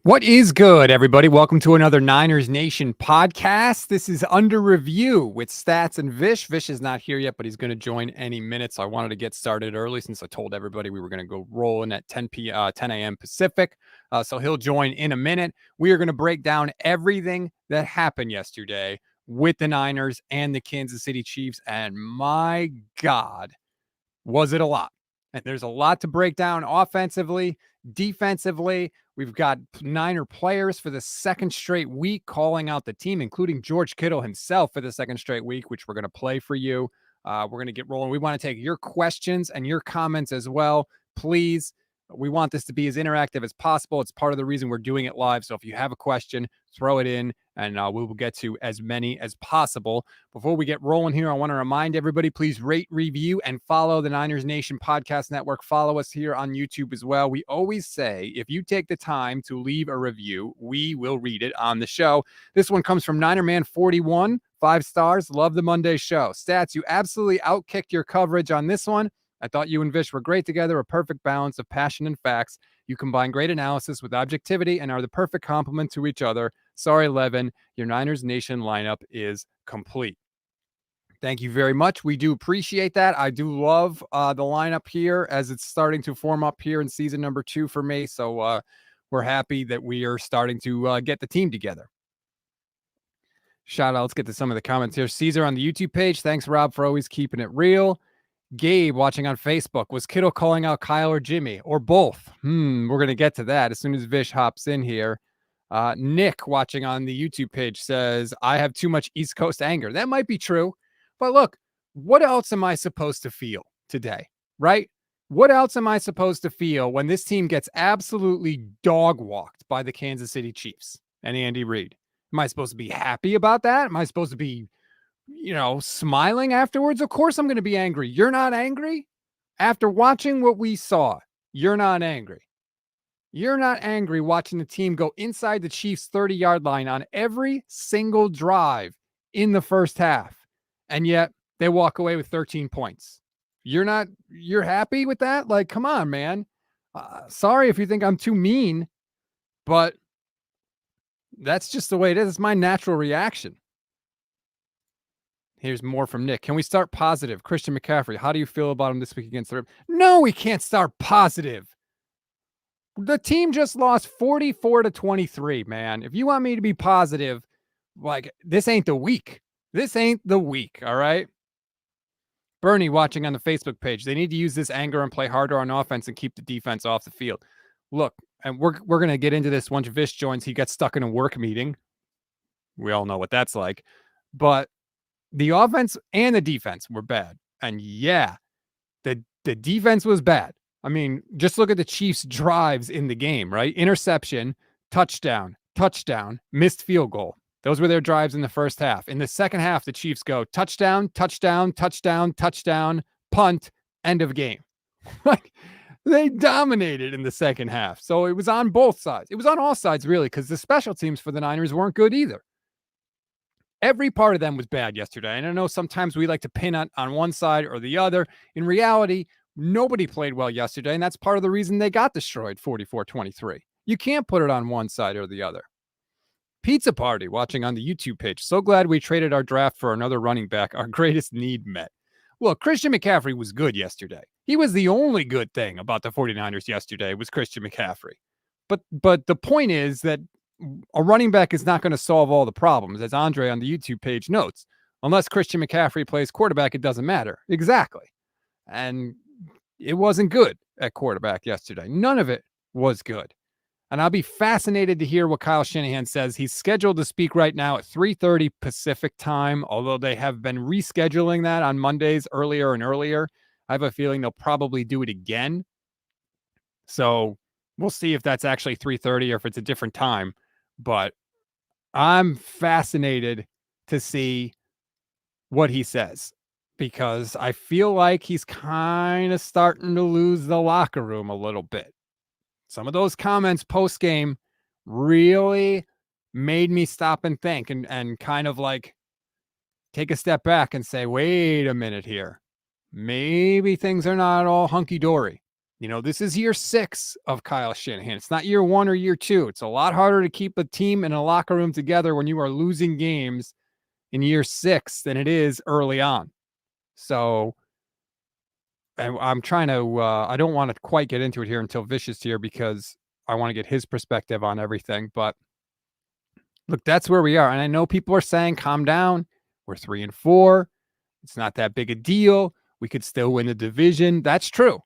What is good, everybody? Welcome to another Niners Nation podcast. This is Under Review with Stats and Vish. Vish is not here yet, but he's going to join any minute. So I wanted to get started early since I told everybody we were going to go rolling at 10 a.m. Pacific. So he'll join in a minute. We are going to break down everything that happened yesterday with the Niners and the Kansas City Chiefs. And my God, was it a lot? And there's a lot to break down offensively, defensively. We've got Niner players for the second straight week calling out the team, including George Kittle himself for the second straight week, which we're going to play for you. We're going to get rolling. We want to take your questions and your comments as well. Please, we want this to be as interactive as possible. It's part of the reason we're doing it live. So if you have a question, throw it in, and we will get to as many as possible. Before we get rolling here, I want to remind everybody, please rate, review, and follow the Niners Nation Podcast Network. Follow us here on YouTube as well. We always say, if you take the time to leave a review, we will read it on the show. This one comes from Ninerman41, 5 stars. Love the Monday show. Stats, you absolutely outkicked your coverage on this one. I thought you and Vish were great together, a perfect balance of passion and facts. You combine great analysis with objectivity and are the perfect complement to each other. Sorry, Levin, your Niners Nation lineup is complete. Thank you very much. We do appreciate that. I do love the lineup here as it's starting to form up here in season number 2 for me. So we're happy that we are starting to get the team together. Shout out. Let's get to some of the comments here. Caesar on the YouTube page. Thanks, Rob, for always keeping it real. Gabe watching on Facebook. Was Kittle calling out Kyle or Jimmy or both? We're going to get to that as soon as Vish hops in here. Nick watching on the YouTube page says, I have too much East Coast anger. That might be true. But look, what else am I supposed to feel today, right? What else am I supposed to feel when this team gets absolutely dog-walked by the Kansas City Chiefs and Andy Reid? Am I supposed to be happy about that? Am I supposed to be smiling afterwards? Of course I'm going to be angry. You're not angry? After watching what we saw, you're not angry. You're not angry watching the team go inside the Chiefs' 30-yard line on every single drive in the first half, and yet they walk away with 13 points. You're happy with that? Like, come on, man. Sorry if you think I'm too mean, but that's just the way it is. It's my natural reaction. Here's more from Nick. Can we start positive? Christian McCaffrey, how do you feel about him this week against the Rams? No, we can't start positive. The team just lost 44-23, man. If you want me to be positive, like, this ain't the week. This ain't the week, all right? Bernie watching on the Facebook page. They need to use this anger and play harder on offense and keep the defense off the field. Look, and we're going to get into this once Vish joins. He gets stuck in a work meeting. We all know what that's like. But the offense and the defense were bad. And yeah, the defense was bad. I mean, just look at the Chiefs' drives in the game, right? Interception, touchdown, missed field goal. Those were their drives in the first half. In the second half, the Chiefs go touchdown, punt, end of game. Like, they dominated in the second half. So it was on both sides. It was on all sides, really, because the special teams for the Niners weren't good either. Every part of them was bad yesterday. And I know sometimes we like to pin on one side or the other. In reality, nobody played well yesterday, and that's part of the reason they got destroyed 44-23. You can't put it on one side or the other. Pizza Party watching on the YouTube page. So glad we traded our draft for another running back. Our greatest need met. Well, Christian McCaffrey was good yesterday. He was the only good thing about the 49ers yesterday was Christian McCaffrey. But the point is that a running back is not going to solve all the problems, as Andre on the YouTube page notes. Unless Christian McCaffrey plays quarterback, it doesn't matter. Exactly. And it wasn't good at quarterback yesterday. None of it was good. And I'll be fascinated to hear what Kyle Shanahan says. He's scheduled to speak right now at 3:30 Pacific time, although they have been rescheduling that on Mondays earlier and earlier. I have a feeling they'll probably do it again. So we'll see if that's actually 3:30 or if it's a different time. But I'm fascinated to see what he says, because I feel like he's kind of starting to lose the locker room a little bit. Some of those comments post-game really made me stop and think and kind of like take a step back and say, wait a minute here. Maybe things are not all hunky-dory. This is year 6 of Kyle Shanahan. It's not year 1 or year 2. It's a lot harder to keep a team in a locker room together when you are losing games in year 6 than it is early on. So I'm trying to, I don't want to quite get into it here until Vish is here because I want to get his perspective on everything. But look, that's where we are. And I know people are saying, calm down. We're 3-4. It's not that big a deal. We could still win the division. That's true.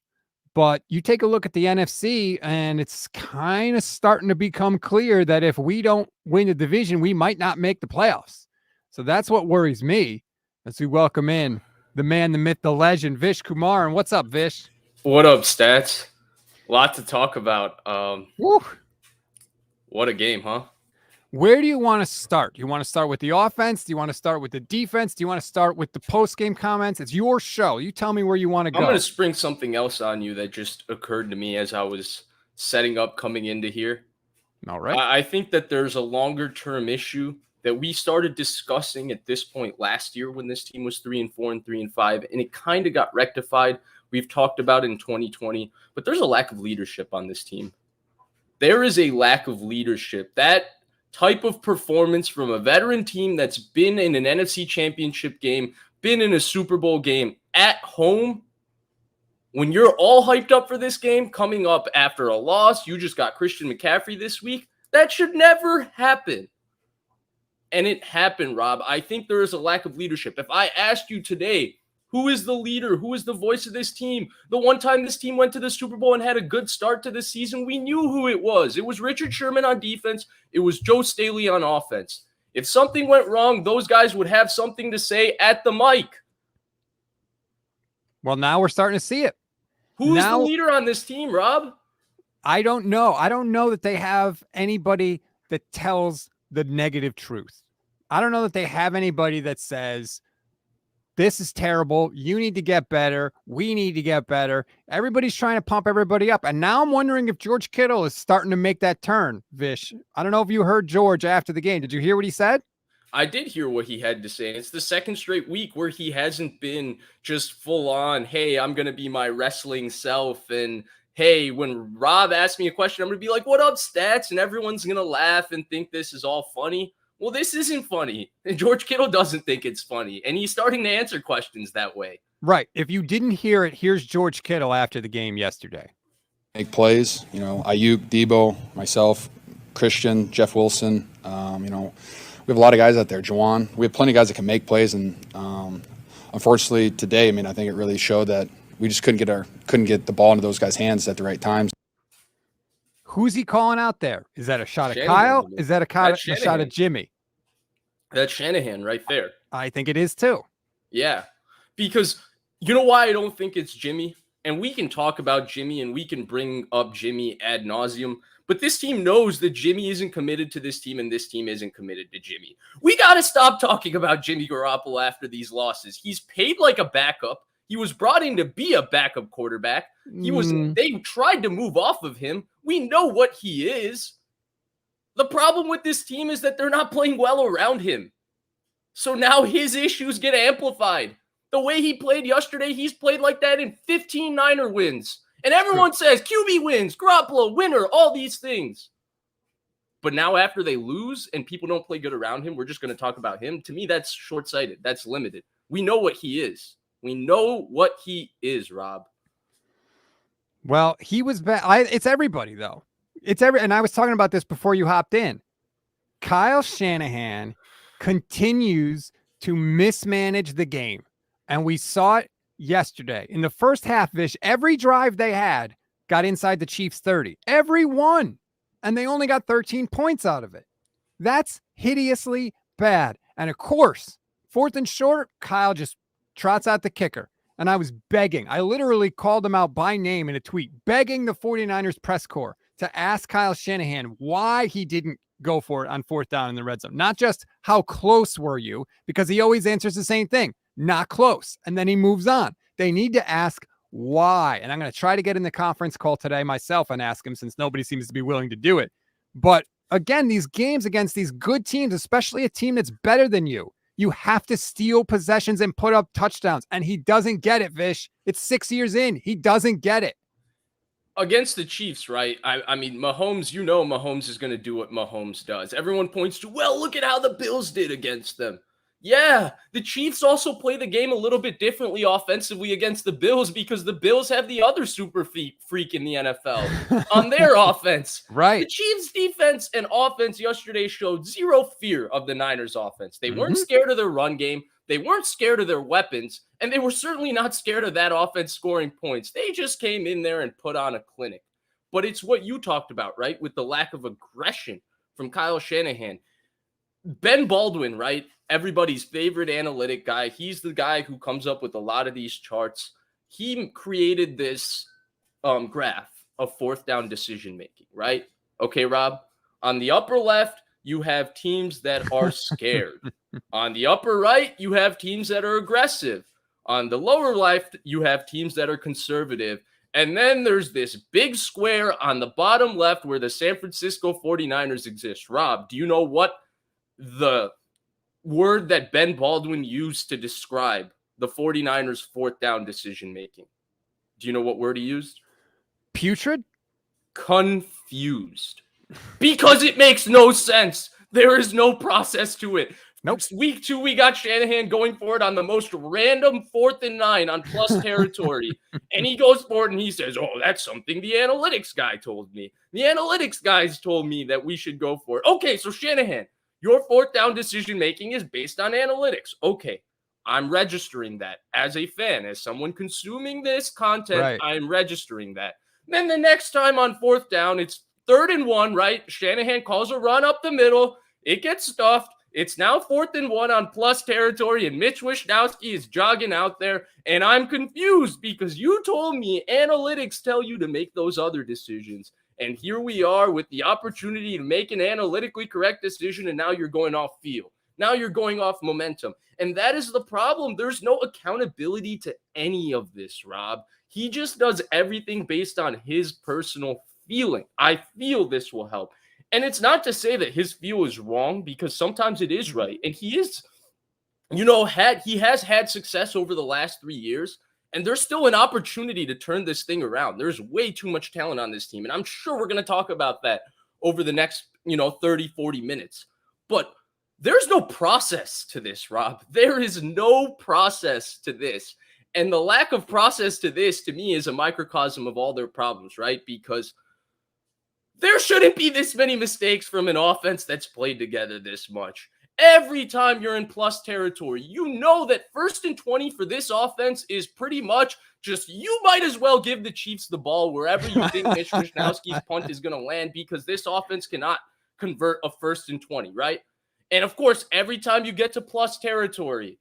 But you take a look at the NFC, and it's kind of starting to become clear that if we don't win the division, we might not make the playoffs. So that's what worries me as we welcome in the man, the myth, the legend, Vish Kumaran. What's up, Vish? What up, Stats? A lot to talk about. What a game, huh? Where do you want to start? You want to start with the offense? Do you want to start with the defense? Do you want to start with the post-game comments? It's your show. You tell me where you want to go. I'm going to spring something else on you that just occurred to me as I was setting up coming into here. All right. I think that there's a longer-term issue that we started discussing at this point last year when this team was 3-4 and 3-5, and it kind of got rectified. We've talked about it in 2020, but there's a lack of leadership on this team. There is a lack of leadership. That type of performance from a veteran team that's been in an NFC championship game, been in a Super Bowl game at home, when you're all hyped up for this game coming up after a loss, you just got Christian McCaffrey this week, that should never happen. And it happened, Rob. I think there is a lack of leadership. If I asked you today, who is the leader? Who is the voice of this team? The one time this team went to the Super Bowl and had a good start to the season, we knew who it was. It was Richard Sherman on defense. It was Joe Staley on offense. If something went wrong, those guys would have something to say at the mic. Well, now we're starting to see it. Who's the leader on this team, Rob? I don't know. I don't know that they have anybody that tells the negative truth. I don't know that they have anybody that says, this is terrible. You need to get better. We need to get better. Everybody's trying to pump everybody up. And now I'm wondering if George Kittle is starting to make that turn, Vish. I don't know if you heard George after the game. Did you hear what he said? I did hear what he had to say. And it's the second straight week where he hasn't been just full on, hey, I'm going to be my wrestling self. And hey, when Rob asked me a question, I'm going to be like, what up, Stats? And everyone's going to laugh and think this is all funny. Well, this isn't funny. And George Kittle doesn't think it's funny. And he's starting to answer questions that way. Right. If you didn't hear it, here's George Kittle after the game yesterday. Make plays, Aiyuk, Debo, myself, Christian, Jeff Wilson. We have a lot of guys out there. Juwan. We have plenty of guys that can make plays. And unfortunately today, I think it really showed that we just couldn't get the ball into those guys' hands at the right times. Who's he calling out there? Is that a shot at Kyle? Is that a shot at Jimmy? That's Shanahan right there. I think it is too. Yeah, because you know why I don't think it's Jimmy? And we can talk about Jimmy and we can bring up Jimmy ad nauseum, but this team knows that Jimmy isn't committed to this team and this team isn't committed to Jimmy. We got to stop talking about Jimmy Garoppolo after these losses. He's paid like a backup. He was brought in to be a backup quarterback. They tried to move off of him. We know what he is. The problem with this team is that they're not playing well around him. So now his issues get amplified. The way he played yesterday, he's played like that in 15 Niner wins. And everyone says QB wins, Garoppolo, winner, all these things. But now after they lose and people don't play good around him, we're just going to talk about him. To me, that's short-sighted. That's limited. We know what he is. We know what he is, Rob. Well, he was bad. It's everybody, though. And I was talking about this before you hopped in. Kyle Shanahan continues to mismanage the game. And we saw it yesterday. In the first half, Vish, every drive they had got inside the Chiefs' 30. Every one. And they only got 13 points out of it. That's hideously bad. And of course, 4th and short, Kyle just trots out the kicker. And I was begging. I literally called him out by name in a tweet, begging the 49ers press corps to ask Kyle Shanahan why he didn't go for it on 4th down in the red zone. Not just how close were you, because he always answers the same thing, not close. And then he moves on. They need to ask why. And I'm going to try to get in the conference call today myself and ask him, since nobody seems to be willing to do it. But again, these games against these good teams, especially a team that's better than you have to steal possessions and put up touchdowns. And he doesn't get it, Vish. It's 6 years in. He doesn't get it. Against the Chiefs, right? I mean, Mahomes, Mahomes is going to do what Mahomes does. Everyone points to, well, look at how the Bills did against them. Yeah, the Chiefs also play the game a little bit differently offensively against the Bills because the Bills have the other super freak in the NFL on their offense. Right. The Chiefs defense and offense yesterday showed zero fear of the Niners offense. They weren't scared of their run game. They weren't scared of their weapons, and they were certainly not scared of that offense scoring points. They just came in there and put on a clinic. But it's what you talked about, right? With the lack of aggression from Kyle Shanahan. Ben Baldwin, right? Everybody's favorite analytic guy. He's the guy who comes up with a lot of these charts. He created this graph of fourth down decision making, right? Okay, Rob. On the upper left, you have teams that are scared. On the upper right, you have teams that are aggressive. On the lower left, you have teams that are conservative. And then there's this big square on the bottom left where the San Francisco 49ers exist. Rob, do you know what the word that Ben Baldwin used to describe the 49ers' fourth down decision making? Do you know what word he used? Putrid? Confused. Because it makes no sense. There is no process to it. Nope. Week 2, we got Shanahan going for it on the most random 4th and 9 on plus territory. And he goes for it and he says, oh, that's something the analytics guy told me. The analytics guys told me that we should go for it. Okay, so Shanahan, your fourth down decision making is based on analytics. Okay, I'm registering that as a fan, as someone consuming this content, Right. I'm registering that. Then the next time on fourth down, it's 3rd and 1, right? Shanahan calls a run up the middle. It gets stuffed. It's now 4th and 1 on plus territory, and Mitch Wishnowsky is jogging out there. And I'm confused because you told me analytics tell you to make those other decisions. And here we are with the opportunity to make an analytically correct decision, and now you're going off feel. Now you're going off momentum. And that is the problem. There's no accountability to any of this, Rob. He just does everything based on his personal feeling. I feel this will help. And it's not to say that his feel is wrong, because sometimes it is right. And he is, he has had success over the last 3 years. And there's still an opportunity to turn this thing around. There's way too much talent on this team. And I'm sure we're going to talk about that over the next, 30, 40 minutes. But there's no process to this, Rob. There is no process to this. And the lack of process to this, to me, is a microcosm of all their problems, right? Because there shouldn't be this many mistakes from an offense that's played together this much. Every time you're in plus territory, you know that 1st and 20 for this offense is pretty much just, you might as well give the Chiefs the ball wherever you think Mitch Wishnowsky's punt is going to land, because this offense cannot convert a 1st and 20, right? And of course, every time you get to plus territory,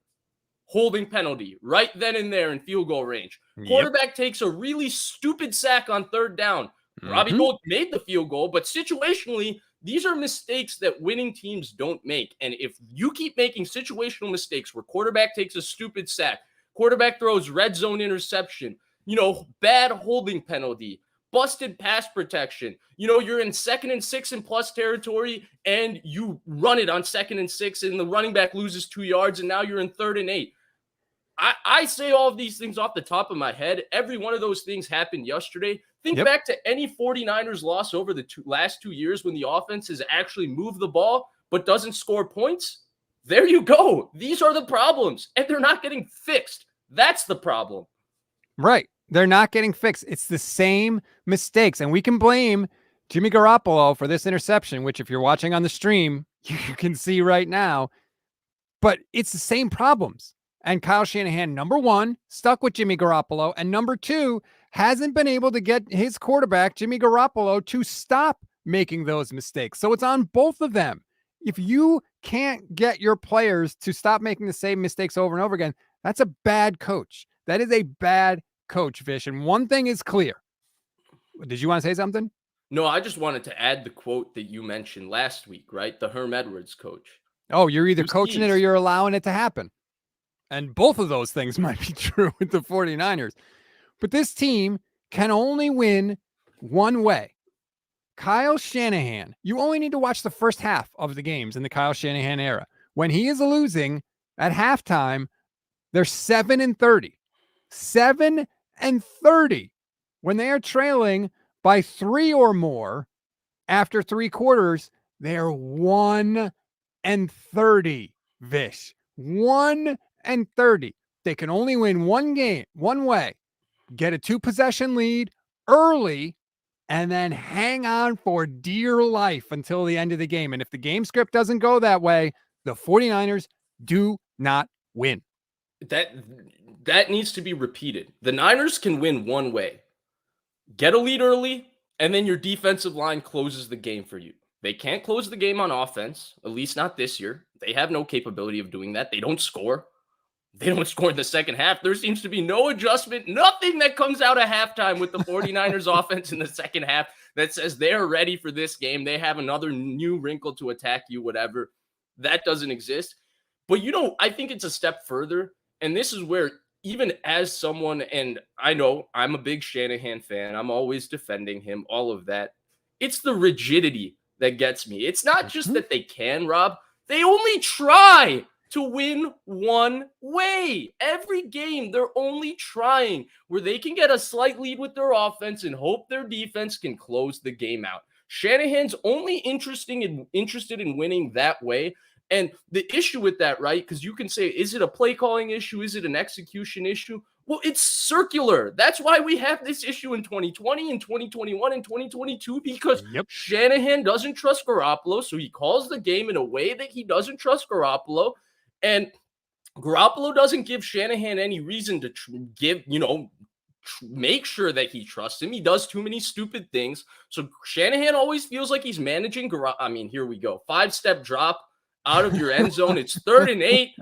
holding penalty right then and there in field goal range. Quarterback takes a really stupid sack on 3rd down. Robbie Gould made the field goal, but situationally, these are mistakes that winning teams don't make. And if you keep making situational mistakes where quarterback takes a stupid sack, quarterback throws red zone interception, bad holding penalty, busted pass protection, you're in 2nd and 6 in plus territory and you run it on 2nd and 6 and the running back loses 2 yards and now you're in 3rd and 8. I say all of these things off the top of my head. Every one of those things happened yesterday. Think back to any 49ers loss over the last 2 years when the offense has actually moved the ball but doesn't score points. There you go. These are the problems, and they're not getting fixed. That's the problem. Right. They're not getting fixed. It's the same mistakes, and we can blame Jimmy Garoppolo for this interception, which if you're watching on the stream, you can see right now. But it's the same problems. And Kyle Shanahan, number one, stuck with Jimmy Garoppolo, and number two, hasn't been able to get his quarterback, Jimmy Garoppolo, to stop making those mistakes. So it's on both of them. If you can't get your players to stop making the same mistakes over and over again, that's a bad coach. That is a bad coach, Vish. And one thing is clear. Did you want to say something? No, I just wanted to add the quote that you mentioned last week, right? The Herm Edwards coach. Oh, you're either coaching it or you're allowing it to happen. And both of those things might be true with the 49ers. But this team can only win one way. Kyle Shanahan, you only need to watch the first half of the games in the Kyle Shanahan era. When he is losing at halftime, they're 7-30. 7-30. When they are trailing by 3 or more after 3 quarters, they're 1-30, Vish. 1-30. They can only win one game, one way. Get a 2-possession lead early and then hang on for dear life until the end of the game. And if the game script doesn't go that way, the 49ers do not win. That needs to be repeated. The Niners can win one way. Get a lead early, and then your defensive line closes the game for you. They can't close the game on offense, at least not this year. They have no capability of doing that. They don't score. They don't score in the second half. There seems to be no adjustment, nothing that comes out of halftime with the 49ers offense in the second half that says they're ready for this game. They have another new wrinkle to attack you, whatever. That doesn't exist. But I think it's a step further. And this is where, even as someone, and I know I'm a big Shanahan fan, I'm always defending him, all of that. It's the rigidity that gets me. It's not just that they can, Rob. They only try to win one way. Every game, they're only trying where they can get a slight lead with their offense and hope their defense can close the game out. Shanahan's only interested in winning that way. And the issue with that, right? Because you can say, is it a play calling issue? Is it an execution issue? Well, it's circular. That's why we have this issue in 2020 and 2021 and 2022, because Shanahan doesn't trust Garoppolo. So he calls the game in a way that he doesn't trust Garoppolo. And Garoppolo doesn't give Shanahan any reason to make sure that he trusts him. He does too many stupid things. So Shanahan always feels like he's managing Garoppolo. I mean, here we go. 5-step drop out of your end zone. It's 3rd and 8.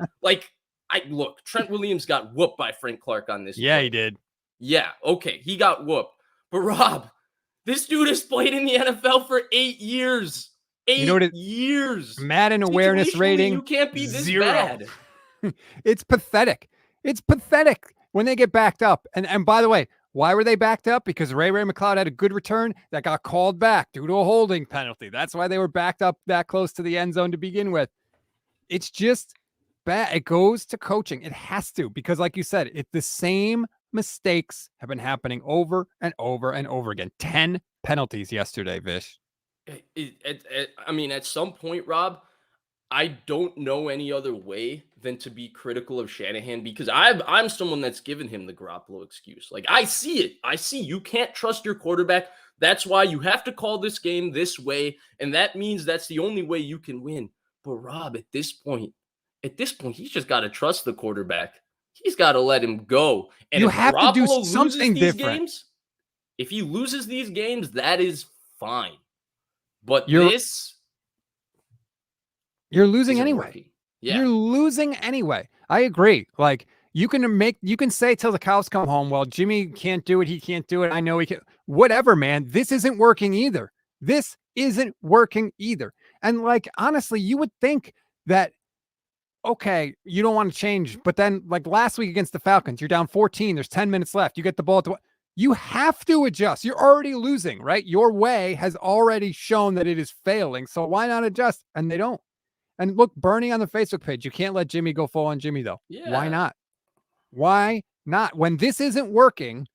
Look, Trent Williams got whooped by Frank Clark on this. Yeah, play. he did. Yeah, okay, he got whooped. But Rob, this dude has played in the NFL for 8 years. 8 years. Madden awareness rating, you can't be this 0. bad. It's pathetic. It's pathetic when they get backed up. And by the way, why were they backed up? Because Ray McLeod had a good return that got called back due to a holding penalty. That's why they were backed up that close to the end zone to begin with. It's just bad. It goes to coaching. It has to, because like you said, the same mistakes have been happening over and over and over again. 10 penalties yesterday, Vish. At some point, Rob, I don't know any other way than to be critical of Shanahan, because I'm someone that's given him the Garoppolo excuse. Like, I see it. I see you can't trust your quarterback. That's why you have to call this game this way, and that means that's the only way you can win. But Rob, at this point, he's just got to trust the quarterback. He's got to let him go. And you if have Garoppolo to do something different. If he loses these games, that is fine. But you're losing anyway. Working. Yeah. You're losing anyway. I agree. Like, you can say till the cows come home, well, Jimmy can't do it. He can't do it. I know he can. Whatever, man. This isn't working either. And like, honestly, you would think that, okay, you don't want to change. But then, like last week against the Falcons, you're down 14. There's 10 minutes left. You get the ball you have to adjust. You're already losing, right? Your way has already shown that it is failing. So why not adjust? And they don't. And look, Bernie on the Facebook page, you can't let Jimmy go full on Jimmy, though. Yeah. Why not? Why not? When this isn't working,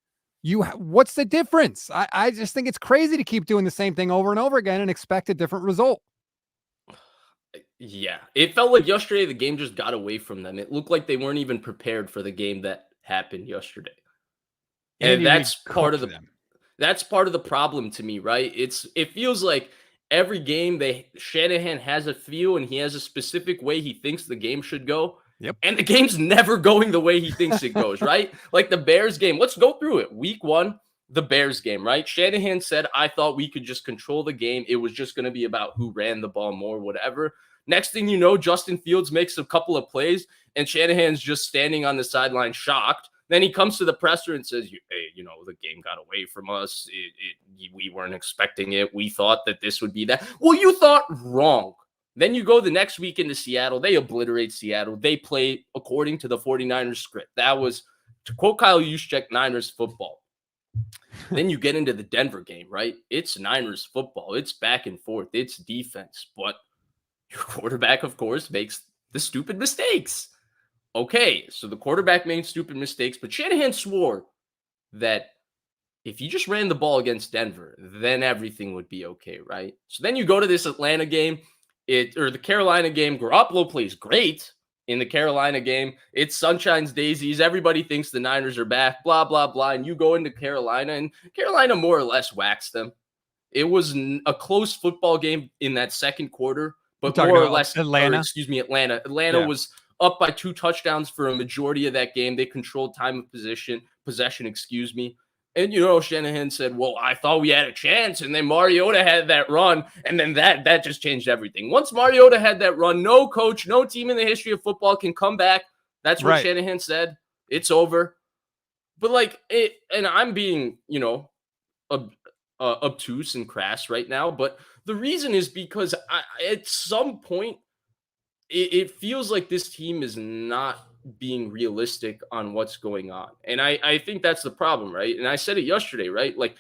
what's the difference? I just think it's crazy to keep doing the same thing over and over again and expect a different result. Yeah, it felt like yesterday the game just got away from them. It looked like they weren't even prepared for the game that happened yesterday. And that's part of the problem to me, right? It feels like every game Shanahan has a feel, and he has a specific way he thinks the game should go. Yep. And the game's never going the way he thinks it goes, right? Like the Bears game. Let's go through it. Week 1, the Bears game, right? Shanahan said, I thought we could just control the game. It was just going to be about who ran the ball more, whatever. Next thing you know, Justin Fields makes a couple of plays, and Shanahan's just standing on the sideline shocked. Then he comes to the presser and says, hey, the game got away from us. We weren't expecting it. We thought that this would be that. Well, you thought wrong. Then you go the next week into Seattle. They obliterate Seattle. They play according to the 49ers script. That was, to quote Kyle Juszczyk, Niners football. Then you get into the Denver game, right? It's Niners football. It's back and forth. It's defense. But your quarterback, of course, makes the stupid mistakes. Okay, so the quarterback made stupid mistakes, but Shanahan swore that if you just ran the ball against Denver, then everything would be okay, right? So then you go to this Atlanta game, or the Carolina game. Garoppolo plays great in the Carolina game. It's sunshines, daisies. Everybody thinks the Niners are back, blah, blah, blah. And you go into Carolina, and Carolina more or less waxed them. It was a close football game in that second quarter, but more or less, Atlanta. Atlanta. Atlanta was up by 2 touchdowns for a majority of that game. They controlled time of possession, And, Shanahan said, well, I thought we had a chance. And then Mariota had that run. And then that just changed everything. Once Mariota had that run, no coach, no team in the history of football can come back. That's what Shanahan said. It's over. But and I'm being, obtuse and crass right now. But the reason is because at some point, it feels like this team is not being realistic on what's going on. And I think that's the problem, right? And I said it yesterday, right? Like,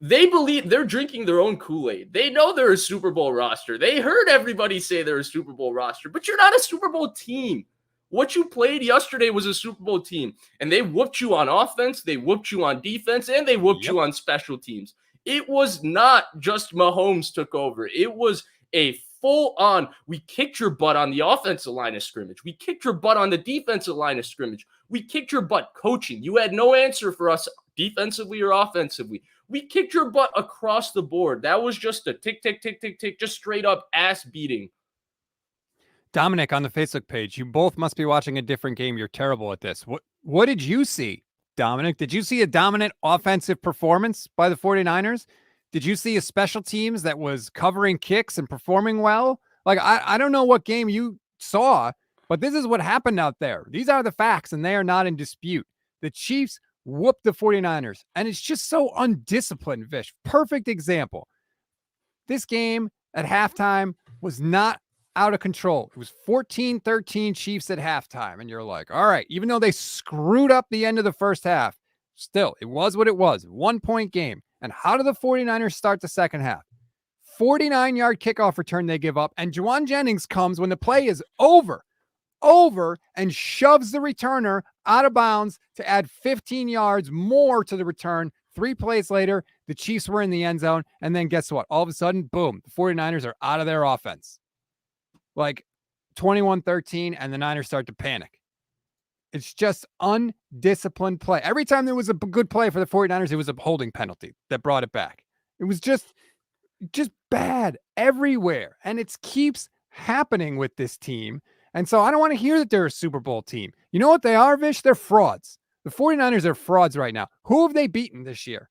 they believe they're drinking their own Kool-Aid. They know they're a Super Bowl roster. They heard everybody say they're a Super Bowl roster, but you're not a Super Bowl team. What you played yesterday was a Super Bowl team, and they whooped you on offense, they whooped you on defense, and they whooped you on special teams. It was not just Mahomes took over. It was a full on, we kicked your butt on the offensive line of scrimmage. We kicked your butt on the defensive line of scrimmage. We kicked your butt coaching. You had no answer for us defensively or offensively. We kicked your butt across the board. That was just a tick, tick, tick, tick, tick, just straight up ass beating. Dominic, on the Facebook page, you both must be watching a different game. You're terrible at this. What did you see, Dominic? Did you see a dominant offensive performance by the 49ers? Did you see a special teams that was covering kicks and performing well? Like, I don't know what game you saw, but this is what happened out there. These are the facts, and they are not in dispute. The Chiefs whooped the 49ers, and it's just so undisciplined, Vish. Perfect example. This game at halftime was not out of control. It was 14-13 Chiefs at halftime, and you're like, all right, even though they screwed up the end of the first half, still, it was what it was. 1-point game. And how do the 49ers start the second half? 49-yard kickoff return they give up, and Juwan Jennings comes when the play is over, and shoves the returner out of bounds to add 15 yards more to the return. 3 plays later, the Chiefs were in the end zone, and then guess what? All of a sudden, boom, the 49ers are out of their offense. Like 21-13, and the Niners start to panic. It's just undisciplined play. Every time there was a good play for the 49ers, it was a holding penalty that brought it back. It was just bad everywhere. And it keeps happening with this team. And so I don't want to hear that they're a Super Bowl team. You know what they are, Vish? They're frauds. The 49ers are frauds right now. Who have they beaten this year?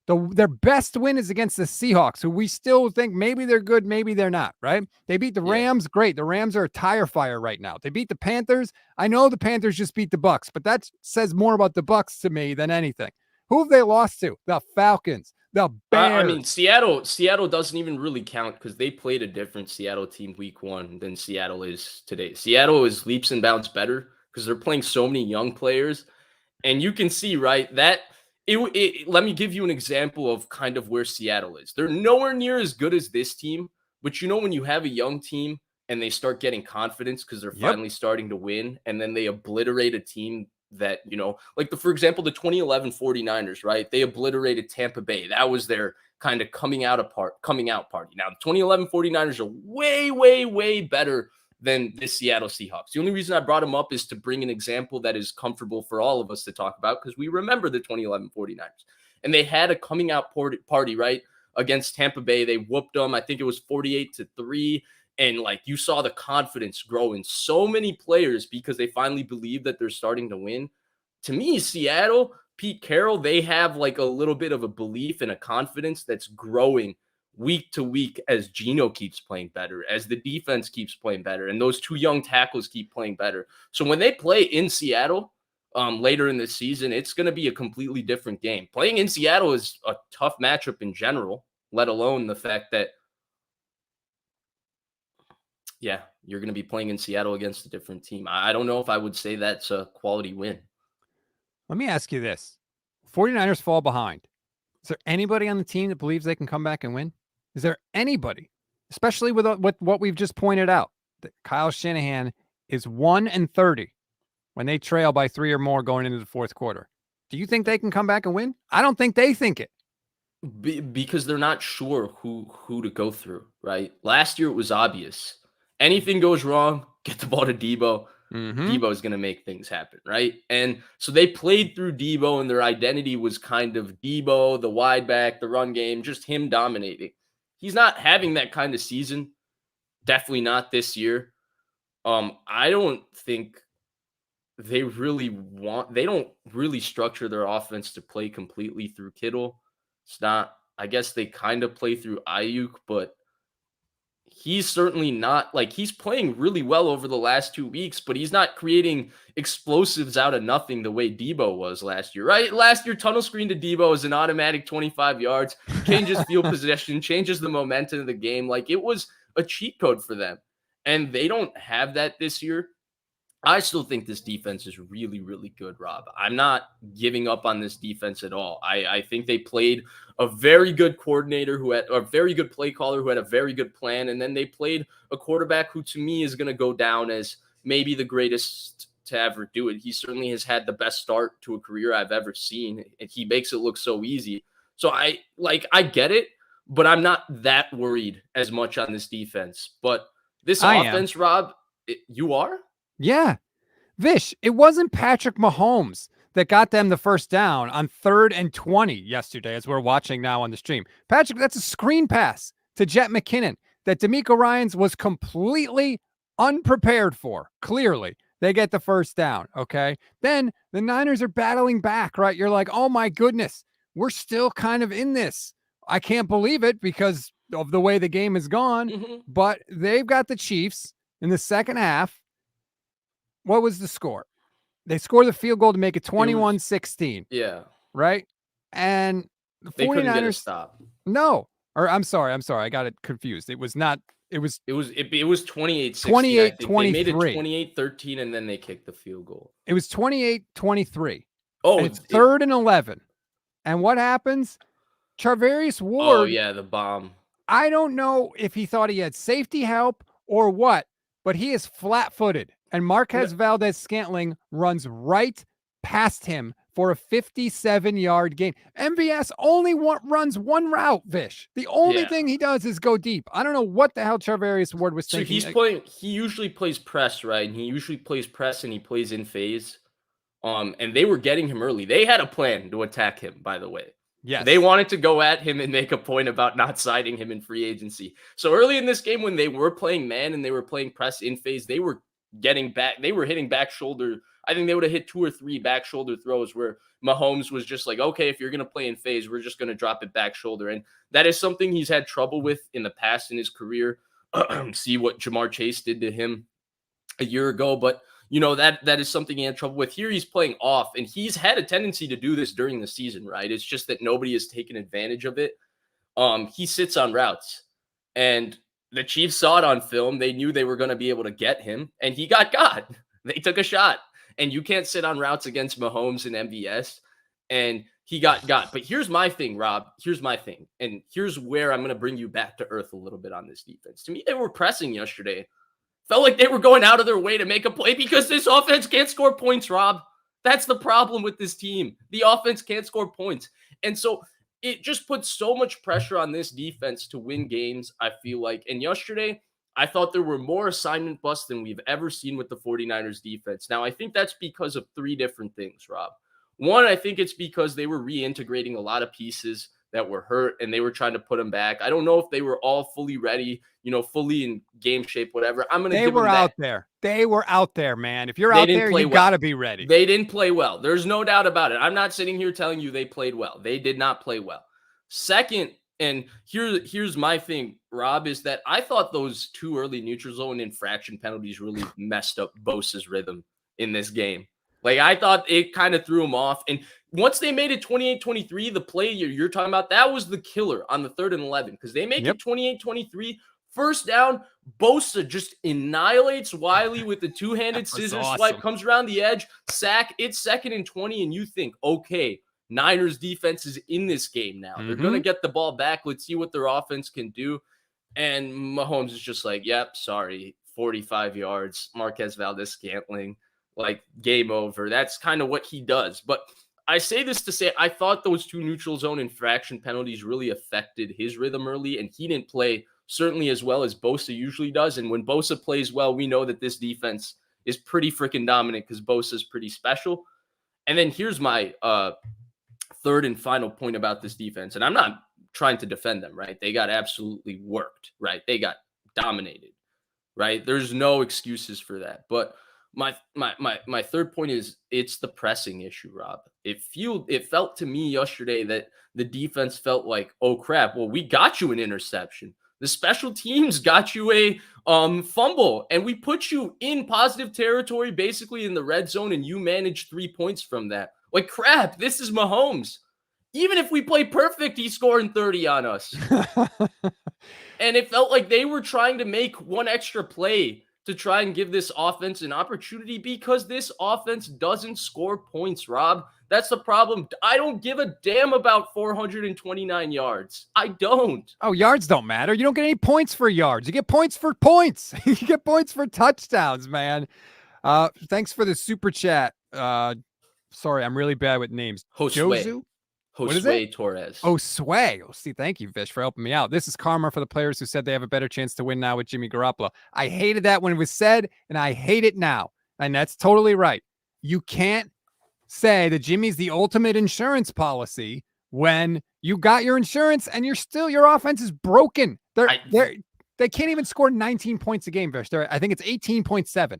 Their best win is against the Seahawks, who we still think maybe they're good, maybe they're not, right? They beat the Rams. Great. The Rams are a tire fire right now. They beat the Panthers. I know the Panthers just beat the Bucks, but that says more about the Bucks to me than anything. Who have they lost to? The Falcons, the Bears. Seattle doesn't even really count because they played a different Seattle team week 1 than Seattle is today. Seattle is leaps and bounds better because they're playing so many young players. And you can see, right, that let me give you an example of kind of where Seattle is. They're nowhere near as good as this team, but when you have a young team and they start getting confidence because they're finally starting to win, and then they obliterate a team that, for example, the 2011 49ers, right? They obliterated Tampa Bay. That was their kind of coming out party. Now, the 2011 49ers are way, way, way better than the Seattle Seahawks. The only reason I brought them up is to bring an example that is comfortable for all of us to talk about because we remember the 2011 49ers. And they had a coming out party, right, against Tampa Bay. They whooped them. I think it was 48-3. And you saw the confidence grow in so many players because they finally believe that they're starting to win. To me, Seattle, Pete Carroll, they have a little bit of a belief and a confidence that's growing week to week as Geno keeps playing better, as the defense keeps playing better, and those 2 young tackles keep playing better. So when they play in Seattle later in the season, it's going to be a completely different game. Playing in Seattle is a tough matchup in general, let alone the fact that, you're going to be playing in Seattle against a different team. I don't know if I would say that's a quality win. Let me ask you this. 49ers fall behind. Is there anybody on the team that believes they can come back and win? Is there anybody, especially with what we've just pointed out, that Kyle Shanahan is 1-30 when they trail by 3 or more going into the fourth quarter? Do you think they can come back and win? I don't think they think it. Because they're not sure who to go through, right? Last year it was obvious. Anything goes wrong, get the ball to Debo. Debo is going to make things happen, right? And so they played through Debo, and their identity was kind of Debo, the wide back, the run game, just him dominating. He's not having that kind of season. Definitely not this year. I don't think they don't really structure their offense to play completely through Kittle. It's not, I guess they kind of play through Aiyuk, but he's certainly not, like, he's playing really well over the last 2 weeks, but he's not creating explosives out of nothing the way Debo was last year, right? Last year, tunnel screen to Debo is an automatic 25 yards, changes field possession, changes the momentum of the game. Like, it was a cheat code for them. And they don't have that this year. I still think this defense is really, really good, Rob. I'm not giving up on this defense at all. I think they played a very good coordinator who had a very good play caller who had a very good plan. And then they played a quarterback who, to me, is going to go down as maybe the greatest to ever do it. He certainly has had the best start to a career I've ever seen. And he makes it look so easy. So I get it, but I'm not that worried as much on this defense. But this offense, Rob, you are? Yeah. Vish, it wasn't Patrick Mahomes that got them the first down on 3rd and 20 yesterday, as we're watching now on the stream. Patrick, that's a screen pass to Jet McKinnon that DeMeco Ryans was completely unprepared for. Clearly, they get the first down, okay? Then the Niners are battling back, right? You're like, oh my goodness, we're still kind of in this. I can't believe it because of the way the game has gone, but they've got the Chiefs in the second half. What was the score? They scored the field goal to make it 21-16. Yeah. Right? And the 49ers couldn't get a stop. No. Or I'm sorry. I got it confused. It was 28-16. 28-23. They made it 28-13 and then they kicked the field goal. It was 28-23. Oh, and it's 3rd and 11. And what happens? Charvarius Ward. Oh, yeah, the bomb. I don't know if he thought he had safety help or what, but he is flat-footed. And Marquez Valdez-Scantling runs right past him for a 57-yard gain. MVS only runs one route, Vish. The only thing he does is go deep. I don't know what the hell Charvarius Ward was thinking. So he usually plays press, right? And he usually plays press and he plays in phase. And they were getting him early. They had a plan to attack him, by the way. Yes. They wanted to go at him and make a point about not signing him in free agency. So early in this game, when they were playing man and they were playing press in phase, they were getting back. They were hitting back shoulder. I think they would have hit 2 or 3 back shoulder throws where Mahomes was just like, okay, if you're going to play in phase, we're just going to drop it back shoulder. And that is something he's had trouble with in the past in his career. See what Jamar Chase did to him a year ago. But, you know, that is something he had trouble with. Here he's playing off, and he's had a tendency to do this during the season, right? It's just that nobody has taken advantage of it. He sits on routes, and the Chiefs saw it on film. They knew they were going to be able to get him, and he got. They took a shot, and you can't sit on routes against Mahomes and MVS, and he got. But here's my thing, Rob. Here's my thing, and here's where I'm going to bring you back to earth a little bit on this defense. To me, they were pressing yesterday. Felt like they were going out of their way to make a play because this offense can't score points, Rob. That's the problem with this team. The offense can't score points, and so it just puts so much pressure on this defense to win games, I feel like. And yesterday, I thought there were more assignment busts than we've ever seen with the 49ers defense. Now, I think that's because of 3 different things, Rob. One, I think it's because they were reintegrating a lot of pieces that were hurt and they were trying to put them back. I don't know if they were all fully ready, you know, fully in game shape, whatever. I'm going to give them that. Out there. They were out there, man. If you're out there, you got to be ready. They didn't play well. There's no doubt about it. I'm not sitting here telling you they played well. They did not play well. Second, and here's my thing, Rob, is that I thought those 2 early neutral zone infraction penalties really messed up Bosa's rhythm in this game. Like, I thought it kind of threw him off. And once they made it 28-23, the play you're talking about, that was the killer on the 3rd and 11 because they make it 28-23. First down, Bosa just annihilates Wiley with the 2-handed scissor swipe, comes around the edge, sack. It's 2nd and 20, and you think, okay, Niners defense is in this game now. They're going to get the ball back. Let's see what their offense can do. And Mahomes is just like, yep, sorry, 45 yards, Marquez Valdez-Scantling. Like, game over. That's kind of what he does. But I say this to say I thought those 2 neutral zone infraction penalties really affected his rhythm early, and he didn't play certainly as well as Bosa usually does. And when Bosa plays well, we know that this defense is pretty freaking dominant because Bosa is pretty special. And then here's my third and final point about this defense. And I'm not trying to defend them, right? They got absolutely worked, right? They got dominated, right? There's no excuses for that. But my third point is it's the pressing issue, Rob. It felt to me yesterday that the defense felt like, oh crap, well, we got you an interception. The special teams got you a fumble, and we put you in positive territory, basically in the red zone, and you managed 3 points from that. Like, crap, this is Mahomes. Even if we play perfect, he's scoring 30 on us. And it felt like they were trying to make one extra play to try and give this offense an opportunity because this offense doesn't score points, Rob. That's the problem. I don't give a damn about 429 yards. I don't. Oh, yards don't matter. You don't get any points for yards. You get points for points. You get points for touchdowns, man. Thanks for the super chat. Sorry, I'm really bad with names. Josu? Josue Torres. Oh, Sway. Oh, see, thank you, Vish, for helping me out. This is karma for the players who said they have a better chance to win now with Jimmy Garoppolo. I hated that when it was said, and I hate it now. And that's totally right. You can't say that Jimmy's the ultimate insurance policy when you got your insurance and your offense is broken. They can't even score 19 points a game, Vish. I think it's 18.7.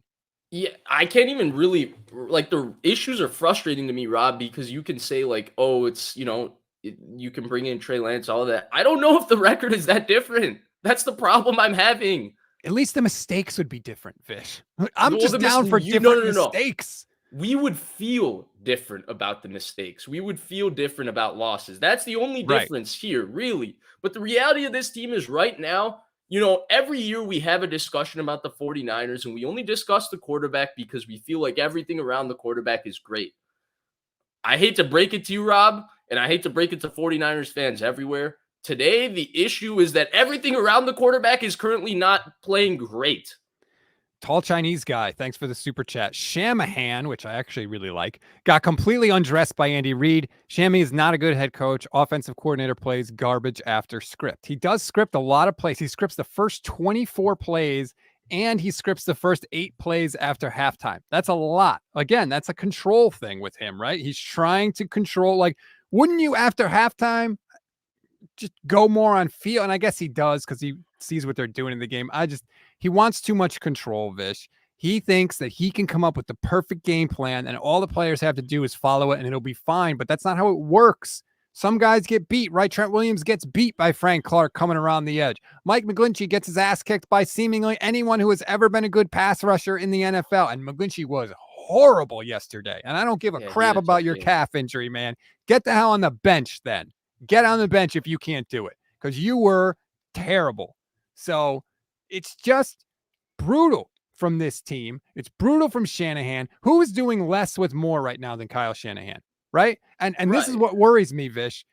Yeah, I can't even really, like, the issues are frustrating to me, Rob, because you can say, like, oh, it's, you can bring in Trey Lance, all of that. I don't know if the record is that different. That's the problem I'm having. At least the mistakes would be different, Vish. I'm just down for different mistakes. We would feel different about the mistakes. We would feel different about losses. That's the only difference here, really. But the reality of this team is right now, every year we have a discussion about the 49ers, and we only discuss the quarterback because we feel like everything around the quarterback is great. I hate to break it to you, Rob, and I hate to break it to 49ers fans everywhere. Today, the issue is that everything around the quarterback is currently not playing great. Tall Chinese guy, thanks for the super chat. Shanahan, which I actually really like, got completely undressed by Andy Reid. Shammy is not a good head coach. Offensive coordinator plays garbage after script. He does script a lot of plays. He scripts the first 24 plays, and he scripts the first 8 plays after halftime. That's a lot. Again, that's a control thing with him, right? He's trying to control, like, wouldn't you after halftime just go more on feel? And I guess he does because he sees what they're doing in the game. He wants too much control, Vish. He thinks that he can come up with the perfect game plan and all the players have to do is follow it and it'll be fine, but that's not how it works. Some guys get beat, right? Trent Williams gets beat by Frank Clark coming around the edge. Mike McGlinchey gets his ass kicked by seemingly anyone who has ever been a good pass rusher in the NFL, and McGlinchey was horrible yesterday. And I don't give a crap about your calf injury, man. Get the hell on the bench then. Get on the bench if you can't do it because you were terrible. So it's just brutal from this team. It's brutal from Shanahan, who is doing less with more right now than Kyle Shanahan, right? And this is what worries me, Vish.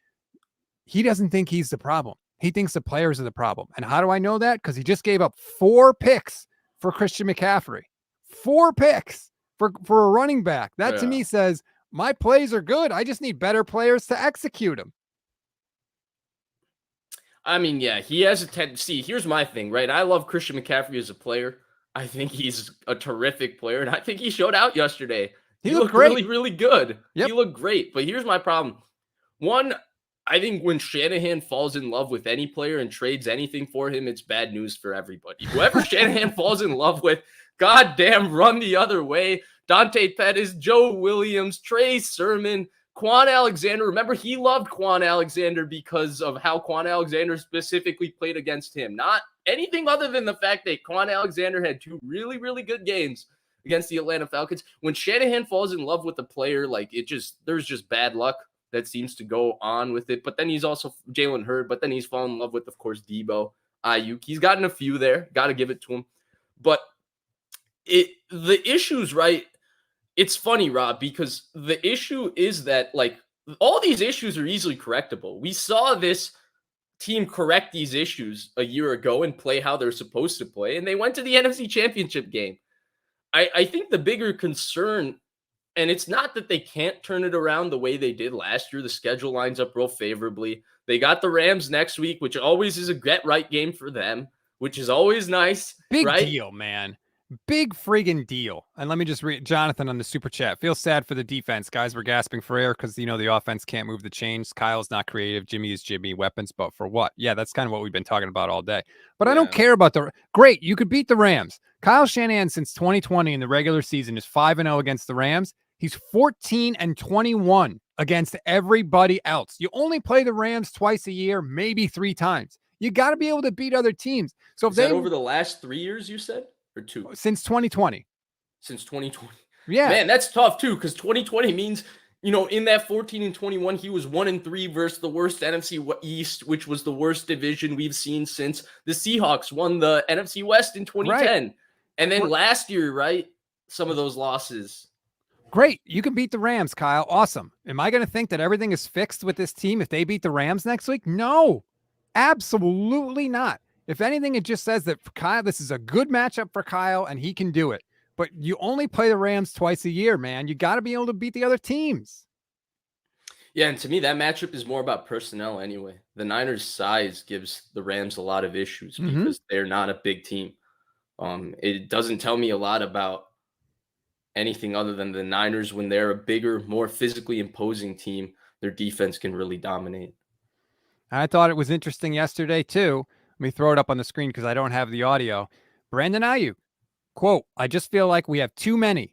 He doesn't think he's the problem. He thinks the players are the problem. And how do I know that? Because he just gave up 4 picks for Christian McCaffrey. 4 picks for a running back. That to me says my plays are good. I just need better players to execute them. I mean, yeah, he has a tendency. Here's my thing, right? I love Christian McCaffrey as a player. I think he's a terrific player, and I think he showed out yesterday. He looked really, really good. Yep. He looked great. But here's my problem. One, I think when Shanahan falls in love with any player and trades anything for him, it's bad news for everybody. Whoever Shanahan falls in love with, goddamn, run the other way. Dante Pettis, Joe Williams, Trey Sermon, Quan Alexander. Remember, he loved Quan Alexander because of how Quan Alexander specifically played against him. Not anything other than the fact that Quan Alexander had 2 really, really good games against the Atlanta Falcons. When Shanahan falls in love with a player, like, there's just bad luck that seems to go on with it. But then he's also Jalen Hurd, but then he's fallen in love with, of course, Debo, Aiyuk. He's gotten a few there. Got to give it to him. But the issues, right? It's funny, Rob, because the issue is that, like, all these issues are easily correctable. We saw this team correct these issues a year ago and play how they're supposed to play, and they went to the NFC Championship game. I think the bigger concern And it's not that they can't turn it around the way they did last year. The schedule lines up real favorably. They got the Rams next week, which always is a get-right game for them, which is always nice, Big right? deal, man. Big friggin' deal. And let me just read Jonathan on the super chat. Feels sad for the defense. Guys were gasping for air because, the offense can't move the chains. Kyle's not creative. Jimmy is Jimmy. Weapons, but for what? Yeah, that's kind of what we've been talking about all day. But I don't care about great. You could beat the Rams. Kyle Shanahan since 2020 in the regular season is 5-0 against the Rams. He's 14-21 against everybody else. You only play the Rams twice a year, maybe 3 times. You got to be able to beat other teams. So if Is that over the last 3 years, you said? Or 2? Since 2020. Since 2020. Yeah. Man, that's tough too, because 2020 means, in that 14-21, he was 1-3 versus the worst NFC East, which was the worst division we've seen since the Seahawks won the NFC West in 2010. Right. And then last year, right? Some of those losses. Great. You can beat the Rams, Kyle. Awesome. Am I going to think that everything is fixed with this team if they beat the Rams next week? No, absolutely not. If anything, it just says that for Kyle, this is a good matchup for Kyle and he can do it. But you only play the Rams twice a year, man. You got to be able to beat the other teams. Yeah, and to me, that matchup is more about personnel anyway. The Niners' size gives the Rams a lot of issues because they're not a big team. It doesn't tell me a lot about anything other than the Niners. When they're a bigger, more physically imposing team, their defense can really dominate. I thought it was interesting yesterday, too. Let me throw it up on the screen because I don't have the audio. Brandon Aiyuk, quote, I just feel like we have too many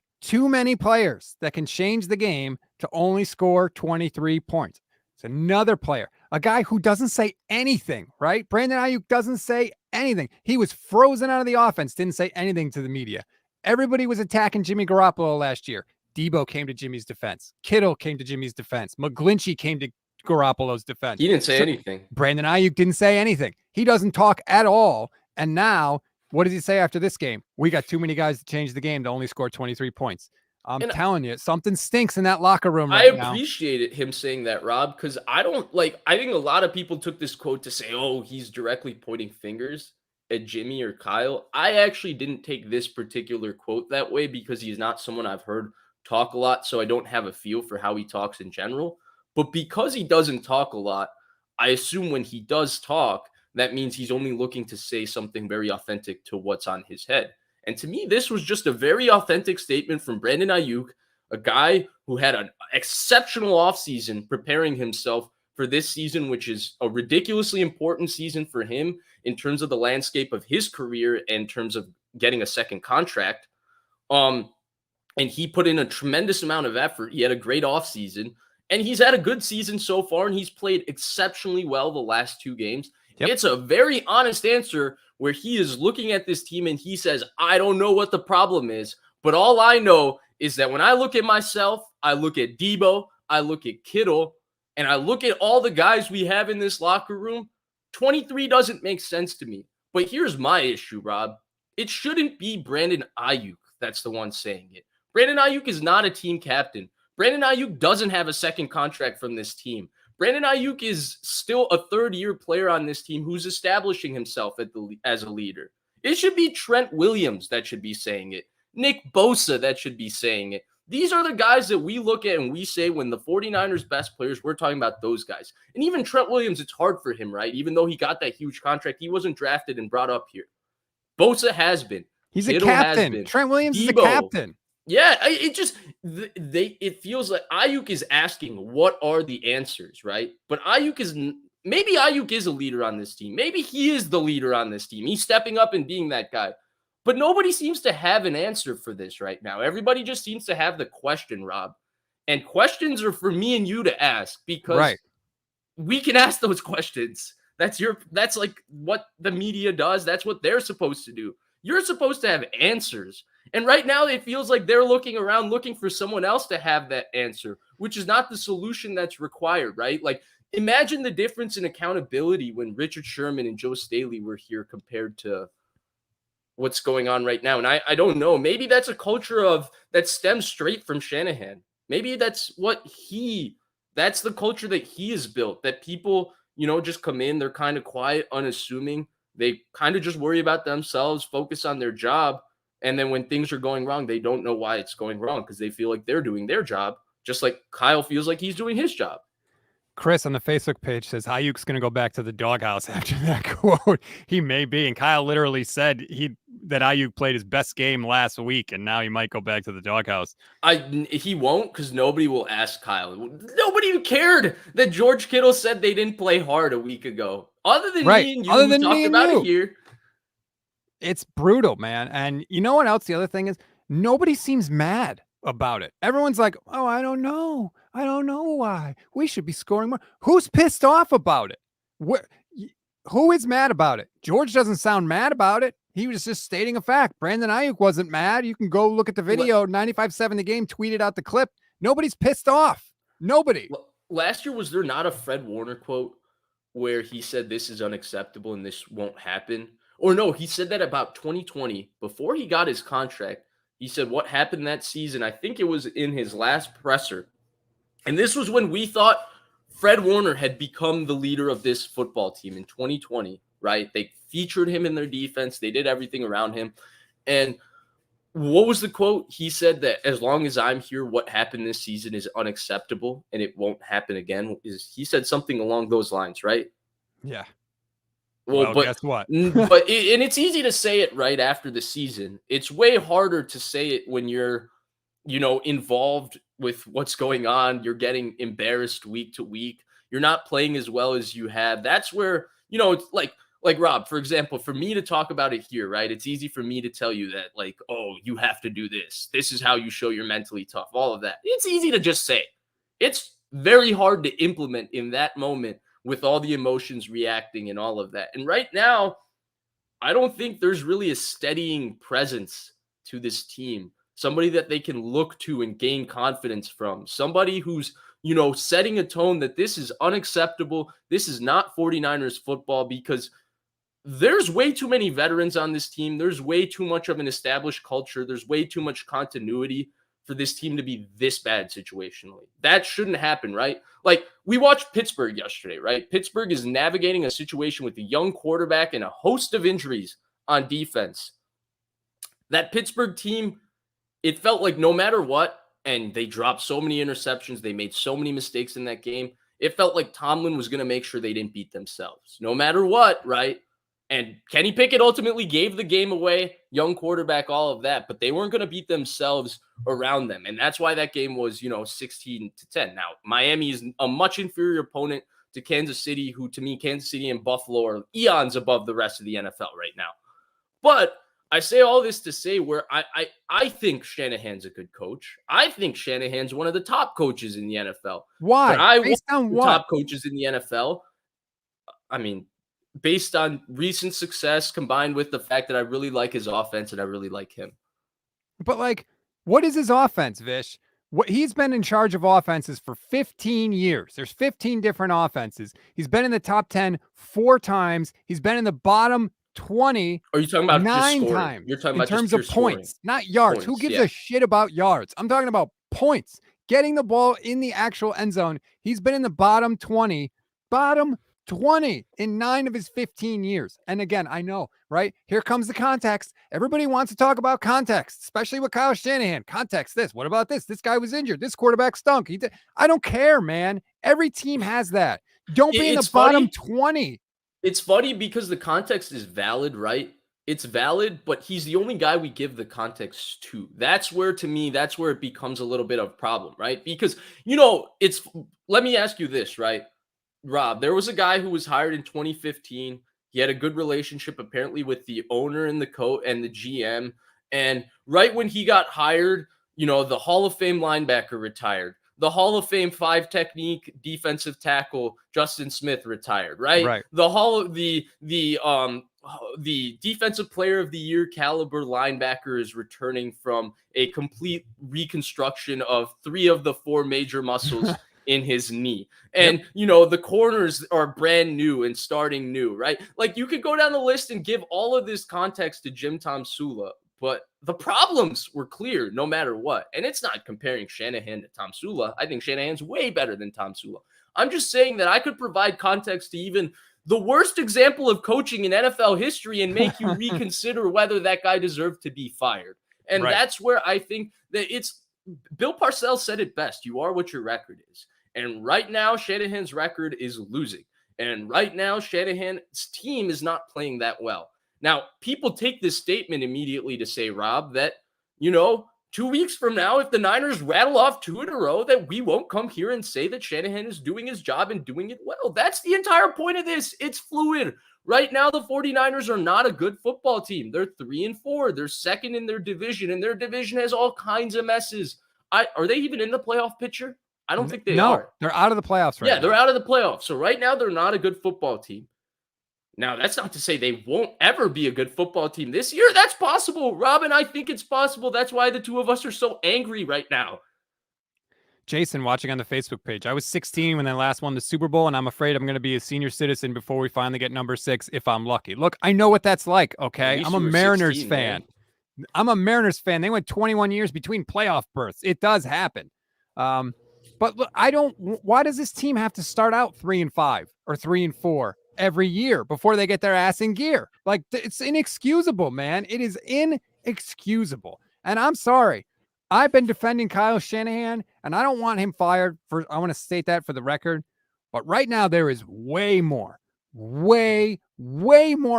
players that can change the game to only score 23 points. It's another player, a guy who doesn't say anything, right? Brandon Aiyuk doesn't say anything. He was frozen out of the offense, didn't say anything to the media. Everybody was attacking Jimmy Garoppolo last year. Debo came to Jimmy's defense. Kittle came to Jimmy's defense. McGlinchey came to Garoppolo's defense. He didn't say anything. Brandon Aiyuk didn't say anything. He doesn't talk at all. And now, what does he say after this game? We got too many guys to change the game to only score 23 points. I'm telling you, something stinks in that locker room right now. I appreciated him saying that, Rob, because I think a lot of people took this quote to say, oh, he's directly pointing fingers at Jimmy or Kyle. I actually didn't take this particular quote that way because he's not someone I've heard talk a lot, so I don't have a feel for how he talks in general. But because he doesn't talk a lot, I assume when he does talk, that means he's only looking to say something very authentic to what's on his head. And to me, this was just a very authentic statement from Brandon Aiyuk, a guy who had an exceptional offseason preparing himself for this season, which is a ridiculously important season for him in terms of the landscape of his career and in terms of getting a second contract. And he put in a tremendous amount of effort. He had a great offseason, and he's had a good season so far, and he's played exceptionally well the last 2 games. Yep. It's a very honest answer where he is looking at this team and he says, I don't know what the problem is, but all I know is that when I look at myself, I look at Debo, I look at Kittle, and I look at all the guys we have in this locker room. 23 doesn't make sense to me. But here's my issue, Rob. It shouldn't be Brandon Aiyuk that's the one saying it. Brandon Aiyuk is not a team captain. Brandon Aiyuk doesn't have a second contract from this team. Brandon Aiyuk is still a third-year player on this team who's establishing himself as a leader. It should be Trent Williams that should be saying it. Nick Bosa that should be saying it. These are the guys that we look at and we say when the 49ers' best players, we're talking about those guys. And even Trent Williams, it's hard for him, right? Even though he got that huge contract, he wasn't drafted and brought up here. Bosa has been. He's Kittle a captain. Trent Williams is a captain. Yeah, it feels like Aiyuk is asking, what are the answers, right? But maybe Aiyuk is a leader on this team. Maybe he is the leader on this team. He's stepping up and being that guy. But nobody seems to have an answer for this right now. Everybody just seems to have the question, Rob. And questions are for me and you to ask because we can ask those questions. That's like what the media does. That's what they're supposed to do. You're supposed to have answers. And right now it feels like they're looking around looking for someone else to have that answer, which is not the solution that's required, right? Like imagine the difference in accountability when Richard Sherman and Joe Staley were here compared to what's going on right now. And I don't know. Maybe that's a culture that stems straight from Shanahan. Maybe that's the culture that he has built, that people, just come in, they're kind of quiet, unassuming. They kind of just worry about themselves, focus on their job. And then when things are going wrong, they don't know why it's going wrong because they feel like they're doing their job, just like Kyle feels like he's doing his job. Chris on the Facebook page says Aiyuk's going to go back to the doghouse after that quote. He may be. And Kyle literally said that Aiyuk played his best game last week, and now he might go back to the doghouse. He won't, because nobody will ask Kyle. Nobody cared that George Kittle said they didn't play hard a week ago. Other than me and you, other than talked me and about you. it here. It's brutal, man. And you know what else? The other thing is nobody seems mad about it. Everyone's like, oh, I don't know. I don't know why. We should be scoring more. Who's pissed off about it? Who is mad about it? George doesn't sound mad about it. He was just stating a fact. Brandon Aiyuk wasn't mad. You can go look at the video. 95.7 The Game tweeted out the clip. Nobody's pissed off. Nobody. Last year, was there not a Fred Warner quote where he said this is unacceptable and this won't happen? Or no, he said that about 2020 before he got his contract. He said what happened that season. I think it was in his last presser. And this was when we thought Fred Warner had become the leader of this football team in 2020, right? They featured him in their defense. They did everything around him. And what was the quote? He said that as long as I'm here, what happened this season is unacceptable and it won't happen again. He said something along those lines, right? Yeah. Well, but guess what? and it's easy to say it right after the season. It's way harder to say it when you're, involved with what's going on. You're getting embarrassed week to week. You're not playing as well as you have. That's where, it's like Rob, for example, for me to talk about it here, right? It's easy for me to tell you that, like, oh, you have to do this. This is how you show you're mentally tough, all of that. It's easy to just say. It's very hard to implement in that moment with all the emotions reacting and all of that. And right now, I don't think there's really a steadying presence to this team. Somebody that they can look to and gain confidence from. Somebody who's, setting a tone that this is unacceptable. This is not 49ers football, because there's way too many veterans on this team. There's way too much of an established culture. There's way too much continuity for this team to be this bad situationally. That shouldn't happen, right? Like, we watched Pittsburgh yesterday, right? Pittsburgh is navigating a situation with a young quarterback and a host of injuries on defense. That Pittsburgh team, it felt like no matter what, and they dropped so many interceptions, they made so many mistakes in that game, it felt like Tomlin was going to make sure they didn't beat themselves, no matter what, right? And Kenny Pickett ultimately gave the game away, young quarterback, all of that, but they weren't going to beat themselves around them. And that's why that game was, 16-10. Now, Miami is a much inferior opponent to Kansas City, who, to me, Kansas City and Buffalo are eons above the rest of the NFL right now. But I say all this to say where I think Shanahan's a good coach. I think Shanahan's one of the top coaches in the NFL. Why? But I Based on what? Top coaches in the NFL. I mean, based on recent success combined with the fact that I really like his offense and I really like him. But, like, what is his offense, Vish? He's been in charge of offenses for 15 years. There's 15 different offenses. He's been in the top 10 4 times. He's been in the bottom 20. Are you talking about 9 times? You're talking in about terms just of points, not yards. Who gives a shit about yards? I'm talking about points. Getting the ball in the actual end zone. He's been in the bottom 20 in 9 of his 15 years. And again, I know, right? Here comes the context. Everybody wants to talk about context, especially with Kyle Shanahan. Context this. What about this? This guy was injured. This quarterback stunk. I don't care, man. Every team has that. Don't be in the bottom 20. It's funny because the context is valid, right? It's valid, but he's the only guy we give the context to. That's where, to me, that's where it becomes a little bit of a problem, right? Because, let me ask you this, right? Rob, there was a guy who was hired in 2015. He had a good relationship apparently with the owner and the coach and the GM. And right when he got hired, the Hall of Fame linebacker retired. The Hall of Fame 5 technique defensive tackle Justin Smith retired, right? Right. The defensive player of the year caliber linebacker is returning from a complete reconstruction of 3 of the 4 major muscles in his knee. And, the corners are brand new and starting new, right? Like, you could go down the list and give all of this context to Jim Tomsula, but the problems were clear no matter what. And it's not comparing Shanahan to Tomsula. I think Shanahan's way better than Tomsula. I'm just saying that I could provide context to even the worst example of coaching in NFL history and make you reconsider whether that guy deserved to be fired. And that's where I think that it's Bill Parcells said it best. You are what your record is. And right now, Shanahan's record is losing. And right now, Shanahan's team is not playing that well. Now, people take this statement immediately to say, Rob, that, 2 weeks from now, if the Niners rattle off 2 in a row, that we won't come here and say that Shanahan is doing his job and doing it well. That's the entire point of this. It's fluid. Right now, the 49ers are not a good football team. They're 3-4. They're second in their division, and their division has all kinds of messes. Are they even in the playoff picture? I don't think they are. They're out of the playoffs right now. Yeah, they're out of the playoffs. So right now, they're not a good football team. Now, that's not to say they won't ever be a good football team this year. That's possible. Robin, I think it's possible. That's why the two of us are so angry right now. Jason, watching on the Facebook page. I was 16 when they last won the Super Bowl, and I'm afraid I'm going to be a senior citizen before we finally get number 6 if I'm lucky. Look, I know what that's like, okay? I'm a Mariners 16, fan. Man. I'm a Mariners fan. They went 21 years between playoff berths. It does happen. But look, why does this team have to start out 3-5 or 3-4 every year before they get their ass in gear? Like, it's inexcusable, man. It is inexcusable. And I'm sorry. I've been defending Kyle Shanahan, and I don't want him fired. I want to state that for the record. But right now, there is way more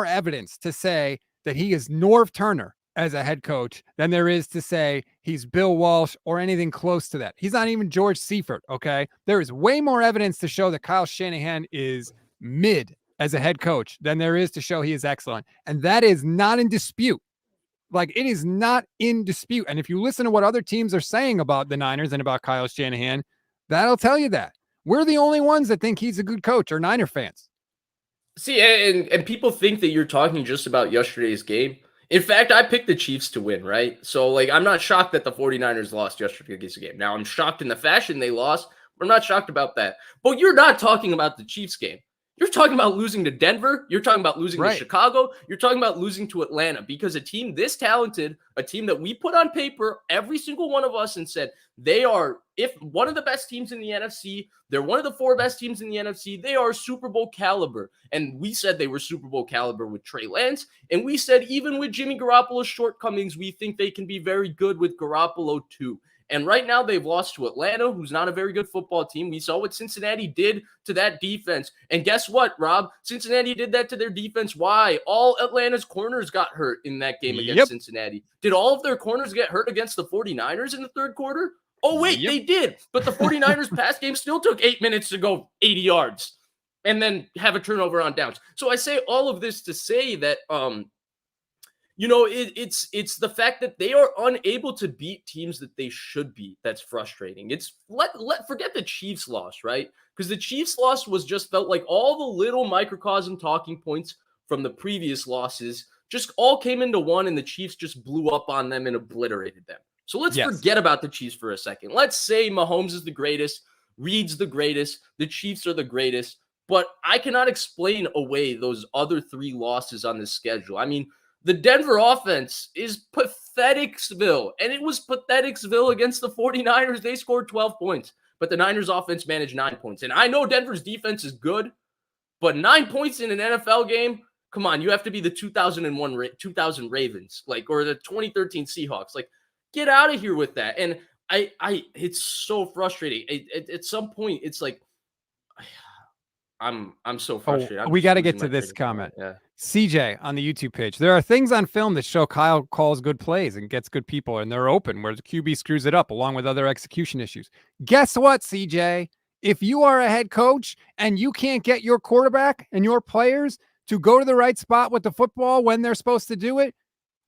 evidence to say that he is Norv Turner as a head coach than there is to say he's Bill Walsh or anything close to that. He's not even George Seifert, okay? There is way more evidence to show that Kyle Shanahan is mid as a head coach than there is to show he is excellent. And that is not in dispute. Like, it is not in dispute. And if you listen to what other teams are saying about the Niners and about Kyle Shanahan, that'll tell you that. We're the only ones that think he's a good coach, or Niner fans. See, and people think that you're talking just about yesterday's game. In fact, I picked the Chiefs to win, right? So, like, I'm not shocked that the 49ers lost yesterday's game. Now, I'm shocked in the fashion they lost. I'm not shocked about that. But you're not talking about the Chiefs game. You're talking about losing to Denver. You're talking about losing to Chicago. You're talking about losing to Atlanta, because a team this talented, a team that we put on paper, every single one of us, and said they are, if one of the best teams in the NFC, they're one of the 4 best teams in the NFC. They are Super Bowl caliber. And we said they were Super Bowl caliber with Trey Lance. And we said even with Jimmy Garoppolo's shortcomings, we think they can be very good with Garoppolo too. And right now they've lost to Atlanta, who's not a very good football team. We saw what Cincinnati did to that defense. And guess what, Rob? Cincinnati did that to their defense. Why? All Atlanta's corners got hurt in that game against Cincinnati. Did all of their corners get hurt against the 49ers in the third quarter? Oh, wait, they did. But the 49ers pass game still took 8 minutes to go 80 yards and then have a turnover on downs. So I say all of this to say that it's the fact that they are unable to beat teams that they should beat. That's frustrating. It's forget the Chiefs loss, right? Because the Chiefs loss was just felt like all the little microcosm talking points from the previous losses just all came into one, and the Chiefs just blew up on them and obliterated them. So let's forget about the Chiefs for a second. Let's say Mahomes is the greatest, Reed's the greatest, the Chiefs are the greatest, but I cannot explain away those other 3 losses on this schedule. I mean, the Denver offense is Patheticsville, and it was Patheticsville against the 49ers. They scored 12 points, but the Niners offense managed 9 points. And I know Denver's defense is good, but 9 points in an NFL game, come on, you have to be the 2000 Ravens, or the 2013 Seahawks. Like, get out of here with that. And it's so frustrating. At some point, it's like, I'm so frustrated. We got to get to this comment. Yeah. CJ on the YouTube page. There are things on film that show Kyle calls good plays and gets good people, and they're open, where the QB screws it up along with other execution issues. Guess what, CJ? If you are a head coach and you can't get your quarterback and your players to go to the right spot with the football when they're supposed to do it,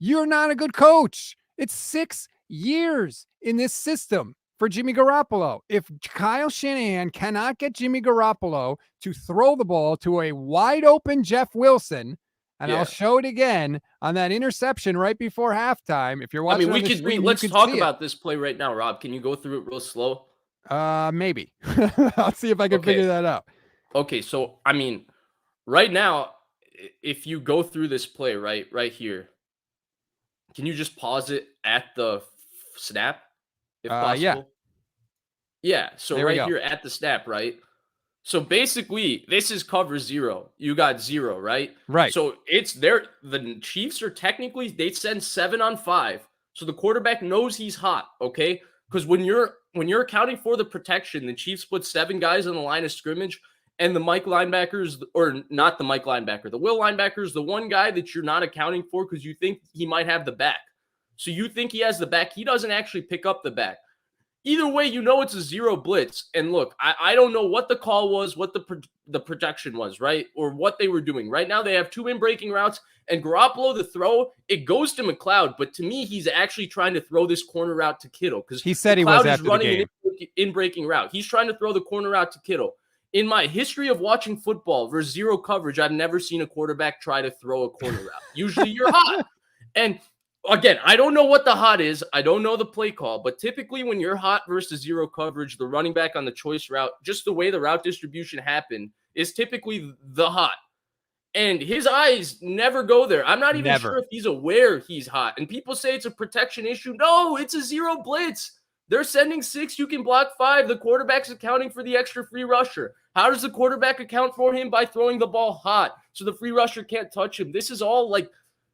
you're not a good coach. It's 6 years in this system for Jimmy Garoppolo. If Kyle Shanahan cannot get Jimmy Garoppolo to throw the ball to a wide open Jeff Wilson, and I'll show it again on that interception right before halftime. If you're watching, let's talk about this play right now, Rob. Can you go through it real slow? Maybe. I'll see if I can figure that out. Okay, so I mean, right now, if you go through this play right here, can you just pause it at the snap, if possible? Yeah. So right here at the snap, right? So basically, this is cover 0. You got 0, right? Right. So it's there. The Chiefs are technically, they send 7 on 5. So the quarterback knows he's hot, okay? Because when you're accounting for the protection, the Chiefs put 7 guys on the line of scrimmage, and the Mike linebackers, or not the Mike linebacker, the Will linebacker is the one guy that you're not accounting for because you think he might have the back. So you think he has the back. He doesn't actually pick up the back. Either way, you know it's a 0 blitz. And look, I don't know what the call was, what the projection was, right? Or what they were doing. Right now, they have 2 in-breaking routes, and Garoppolo, the throw, it goes to McLeod. But to me, he's actually trying to throw this corner route to Kittle because he said he was after the game. An in-breaking route. He's trying to throw the corner route to Kittle. In my history of watching football versus 0 coverage, I've never seen a quarterback try to throw a corner route. Usually you're hot. And again, I don't know what the hot is. I don't know the play call, but typically when you're hot versus 0 coverage, the running back on the choice route, just the way the route distribution happened, is typically the hot. And his eyes never go there. I'm not even sure if he's aware he's hot. And people say it's a protection issue. No, it's a 0 blitz. They're sending 6. You can block 5. The quarterback's accounting for the extra free rusher. How does the quarterback account for him? By throwing the ball hot so the free rusher can't touch him. This is all like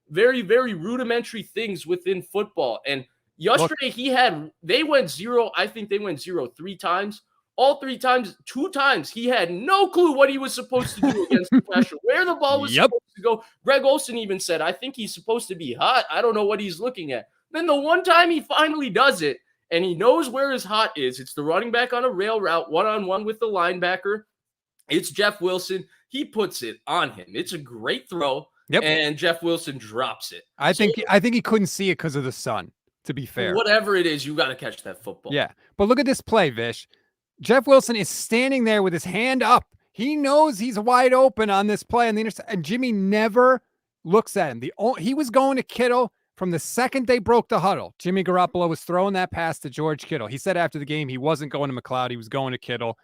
very, very rudimentary things within football. And yesterday they went 0. I think they went 0 3 times. All 3 times, 2 times, he had no clue what he was supposed to do against the pressure, where the ball was supposed to go. Greg Olsen even said, I think he's supposed to be hot. I don't know what he's looking at. Then the one time he finally does it, and he knows where his hot is. It's the running back on a rail route, one-on-one with the linebacker. It's Jeff Wilson. He puts it on him. It's a great throw. Yep. And Jeff Wilson drops it. I think he couldn't see it because of the sun, to be fair. Whatever it is, you got to catch that football. Yeah. But look at this play, Vish. Jeff Wilson is standing there with his hand up. He knows he's wide open on this play on the intercept, and Jimmy never looks at him. He was going to Kittle from the second they broke the huddle. Jimmy Garoppolo was throwing that pass to George Kittle. He said after the game he wasn't going to McLeod. He was going to Kittle.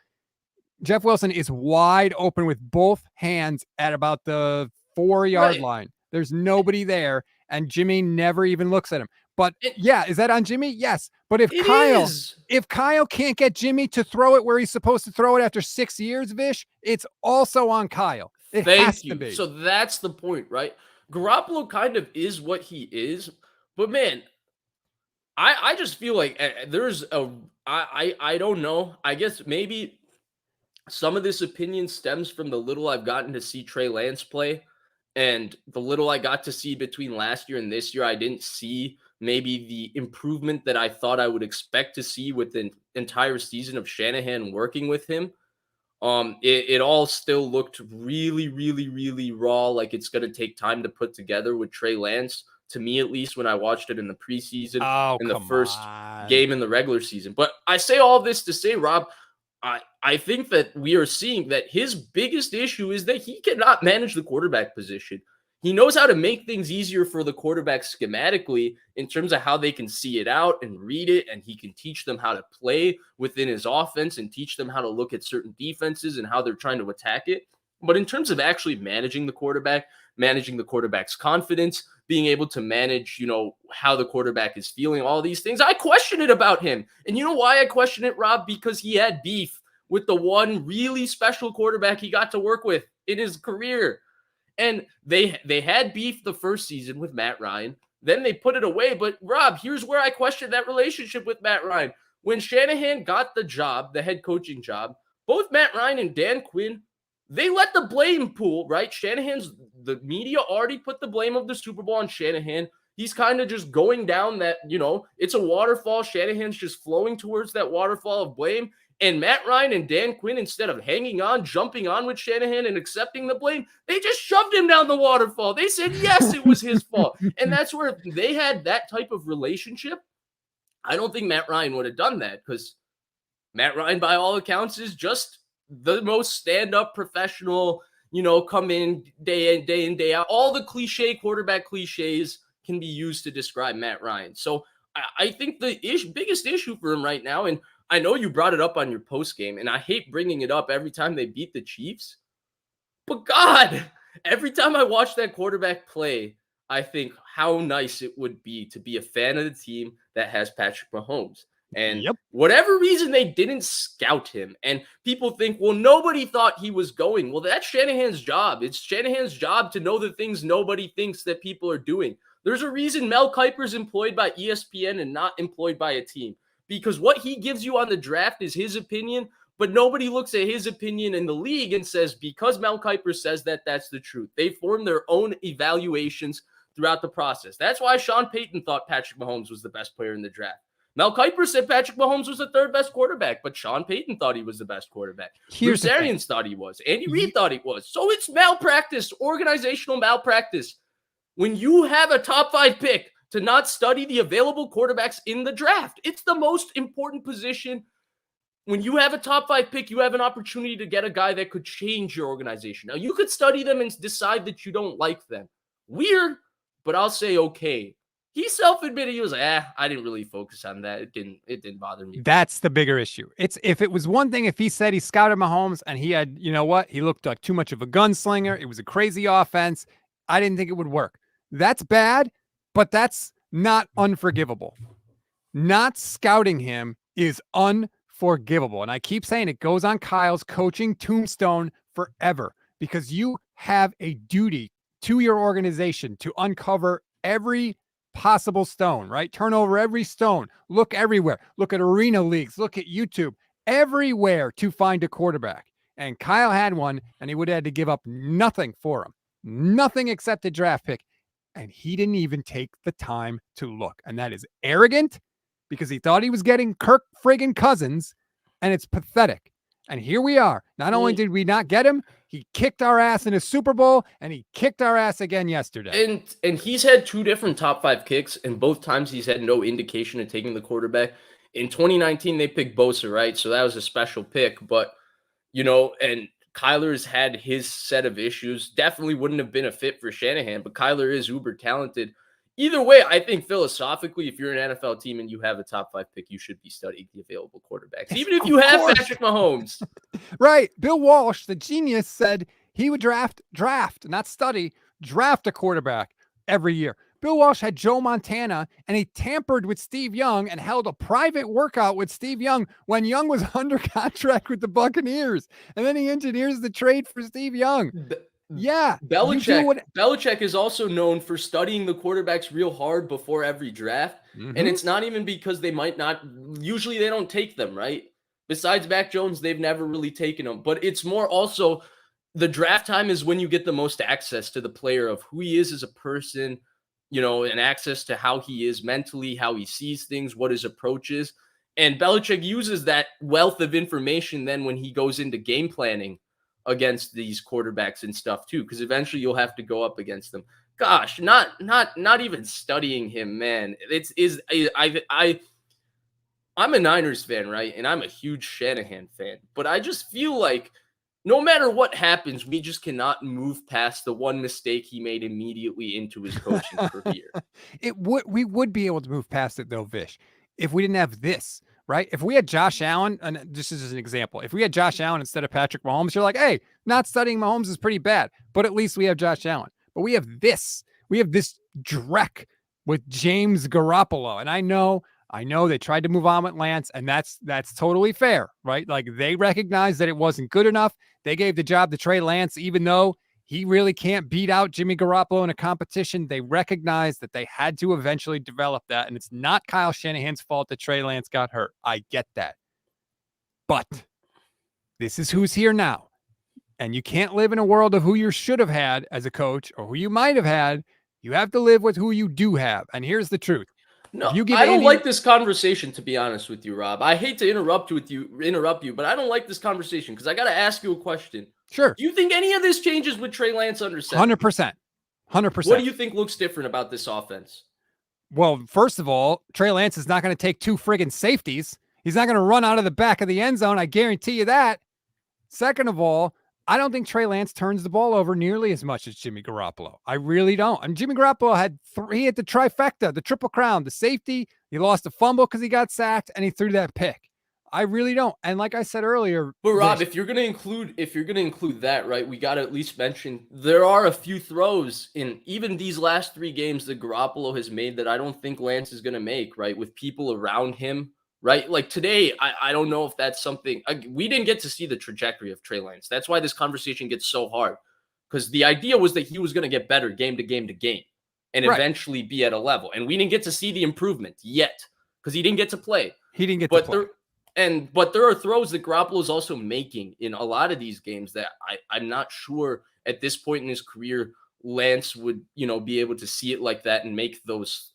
Jeff Wilson is wide open with both hands at about the 4-yard line. There's nobody there, and Jimmy never even looks at him. But yeah, is that on Jimmy? Yes. But if Kyle can't get Jimmy to throw it where he's supposed to throw it after 6 years, Vish, it's also on Kyle. It has to be. So that's the point, right? Garoppolo kind of is what he is, but man, I just feel like I don't know. I guess maybe some of this opinion stems from the little I've gotten to see Trey Lance play, and the little I got to see between last year and this year. I didn't see maybe the improvement that I thought I would expect to see with the entire season of Shanahan working with him. It all still looked really, really, really raw. Like it's going to take time to put together with Trey Lance, to me, at least when I watched it in the preseason, in the first game in the regular season. But I say all this to say, Rob, I think that we are seeing that his biggest issue is that he cannot manage the quarterback position. He knows how to make things easier for the quarterback schematically in terms of how they can see it out and read it, and he can teach them how to play within his offense and teach them how to look at certain defenses and how they're trying to attack it. But in terms of actually managing the quarterback, managing the quarterback's confidence, being able to manage, how the quarterback is feeling, all these things, I question it about him. And you know why I question it, Rob? Because he had beef with the one really special quarterback he got to work with in his career. And they had beef the first season with Matt Ryan. Then they put it away. But, Rob, here's where I question that relationship with Matt Ryan. When Shanahan got the job, the head coaching job, both Matt Ryan and Dan Quinn, they let the blame pool, right? The media already put the blame of the Super Bowl on Shanahan. He's kind of just going down that, it's a waterfall. Shanahan's just flowing towards that waterfall of blame. And Matt Ryan and Dan Quinn, instead of hanging on, jumping on with Shanahan and accepting the blame, they just shoved him down the waterfall. They said, yes, it was his fault. And that's where they had that type of relationship. I don't think Matt Ryan would have done that, because Matt Ryan, by all accounts, is just the most stand-up professional, come in, day in, day out. All the quarterback cliches can be used to describe Matt Ryan. So I think the biggest issue for him right now, and I know you brought it up on your post game, and I hate bringing it up every time they beat the Chiefs, but God, every time I watch that quarterback play, I think how nice it would be to be a fan of the team that has Patrick Mahomes. And Yep. whatever reason, they didn't scout him. And people think, well, nobody thought he was going. Well, that's Shanahan's job. It's Shanahan's job to know the things nobody thinks that people are doing. There's a reason Mel Kiper's employed by ESPN and not employed by a team, because what he gives you on the draft is his opinion, but nobody looks at his opinion in the league and says, because Mel Kiper says that, that's the truth. They form their own evaluations throughout the process. That's why Sean Payton thought Patrick Mahomes was the best player in the draft. Mel Kiper said Patrick Mahomes was the third best quarterback, but Sean Payton thought he was the best quarterback. Here's Bruce Arians thought he was. Andy Reid thought he was. So it's malpractice, organizational malpractice. When you have a top 5 pick to not study the available quarterbacks in the draft, it's the most important position. When you have a top 5 pick, you have an opportunity to get a guy that could change your organization. Now, you could study them and decide that you don't like them. Weird, but I'll say okay. He self-admitted he was like, I didn't really focus on that. It didn't bother me. That's the bigger issue. It's if it was one thing if he said he scouted Mahomes and he had, you know what, he looked like too much of a gunslinger. It was a crazy offense. I didn't think it would work. That's bad, but that's not unforgivable. Not scouting him is unforgivable. And I keep saying it goes on Kyle's coaching tombstone forever, because you have a duty to your organization to uncover every possible stone, right? Turn over every stone. Look everywhere. Look at arena leagues. Look at YouTube. Everywhere to find a quarterback. And Kyle had one, and he would have had to give up nothing for him. Nothing except a draft pick. And he didn't even take the time to look. And that is arrogant, because he thought he was getting Kirk friggin' Cousins, and it's pathetic. And here we are. Not only did we not get him, he kicked our ass in a Super Bowl, and he kicked our ass again yesterday. And he's had 2 different top 5 kicks, and both times he's had no indication of taking the quarterback. In 2019, they picked Bosa, right? So that was a special pick. But, and Kyler's had his set of issues. Definitely wouldn't have been a fit for Shanahan, but Kyler is uber talented. Either way, I think philosophically, if you're an NFL team and you have a top 5 pick, you should be studying the available quarterbacks, even if you have Patrick Mahomes. Right. Bill Walsh, the genius, said he would draft, not study, draft a quarterback every year. Bill Walsh had Joe Montana, and he tampered with Steve Young and held a private workout with Steve Young when Young was under contract with the Buccaneers. And then he engineers the trade for Steve Young. Yeah. Belichick is also known for studying the quarterbacks real hard before every draft. Mm-hmm. And it's not even because they might not, usually they don't take them, right? Besides Mac Jones, they've never really taken them. But it's more also the draft time is when you get the most access to the player of who he is as a person, and access to how he is mentally, how he sees things, what his approach is. And Belichick uses that wealth of information then when he goes into game planning against these quarterbacks and stuff too, because eventually you'll have to go up against them. Gosh, not even studying him, man. I'm a Niners fan, right? And I'm a huge Shanahan fan, but I just feel like no matter what happens, we just cannot move past the one mistake he made immediately into his coaching career. We would be able to move past it though, Vish, if we didn't have this. Right? If we had Josh Allen, and this is an example, if we had Josh Allen instead of Patrick Mahomes, you're like, hey, not studying Mahomes is pretty bad, but at least we have Josh Allen. But we have this dreck with James Garoppolo. And I know they tried to move on with Lance, and that's totally fair, right? Like, they recognized that it wasn't good enough. They gave the job to Trey Lance, even though he really can't beat out Jimmy Garoppolo in a competition. They recognized that they had to eventually develop that. And it's not Kyle Shanahan's fault that Trey Lance got hurt. I get that. But this is who's here now. And you can't live in a world of who you should have had as a coach or who you might have had. You have to live with who you do have. And here's the truth. No, I don't like this conversation, to be honest with you, Rob. I hate to interrupt you, but I don't like this conversation because I got to ask you a question. Sure. Do you think any of this changes with Trey Lance under center? 100%. 100%. What do you think looks different about this offense? Well, first of all, Trey Lance is not going to take 2 friggin' safeties. He's not going to run out of the back of the end zone. I guarantee you that. Second of all, I don't think Trey Lance turns the ball over nearly as much as Jimmy Garoppolo. I really don't. And Jimmy Garoppolo had the trifecta, the triple crown, the safety. He lost a fumble because he got sacked, and he threw that pick. I really don't. And like I said earlier, but Rob, if you're gonna include that, right, we gotta at least mention there are a few throws in even these last 3 games that Garoppolo has made that I don't think Lance is gonna make, right? With people around him right? Like today, I don't know if that's something we didn't get to see the trajectory of Trey Lance. That's why this conversation gets so hard, because the idea was that he was going to get better game to game to game and Right. eventually be at a level. And we didn't get to see the improvement yet because he didn't get to play. He didn't get to play. But there are throws that Garoppolo is also making in a lot of these games that I'm not sure at this point in his career Lance would, be able to see it like that and make those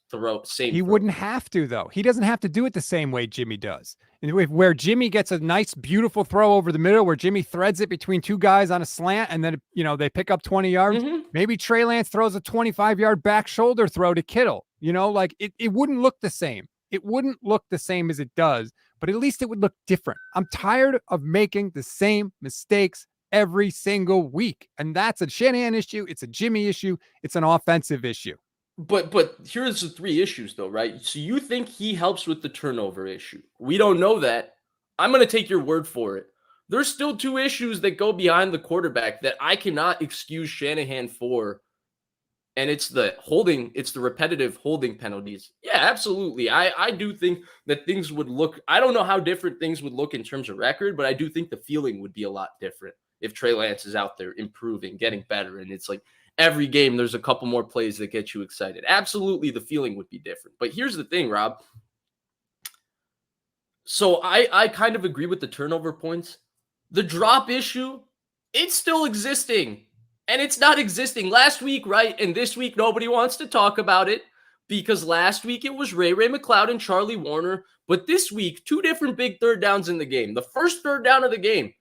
He wouldn't have to, though. He doesn't have to do it the same way Jimmy does. And where Jimmy gets a nice, beautiful throw over the middle, where Jimmy threads it between two guys on a slant, and then, they pick up 20 yards. Mm-hmm. Maybe Trey Lance throws a 25-yard back shoulder throw to Kittle. It wouldn't look the same. It wouldn't look the same as it does, but at least it would look different. I'm tired of making the same mistakes every single week. And that's a Shanahan issue. It's a Jimmy issue. It's an offensive issue. But here's the three issues, though, right? So you think he helps with the turnover issue. We don't know that. I'm going to take your word for it. There's still two issues that go behind the quarterback that I cannot excuse Shanahan for. And it's the repetitive holding penalties. Yeah, absolutely. I do think that things would look, I don't know how different things would look in terms of record, but I do think the feeling would be a lot different if Trey Lance is out there improving, getting better. And it's like every game, there's a couple more plays that get you excited. Absolutely, the feeling would be different. But here's the thing, Rob. So I kind of agree with the turnover points. The drop issue, it's still existing. And it's not existing last week, right? And this week, nobody wants to talk about it because last week it was Ray McCloud and Charlie Warner. But this week, two different big third downs in the game. The first third down of the game,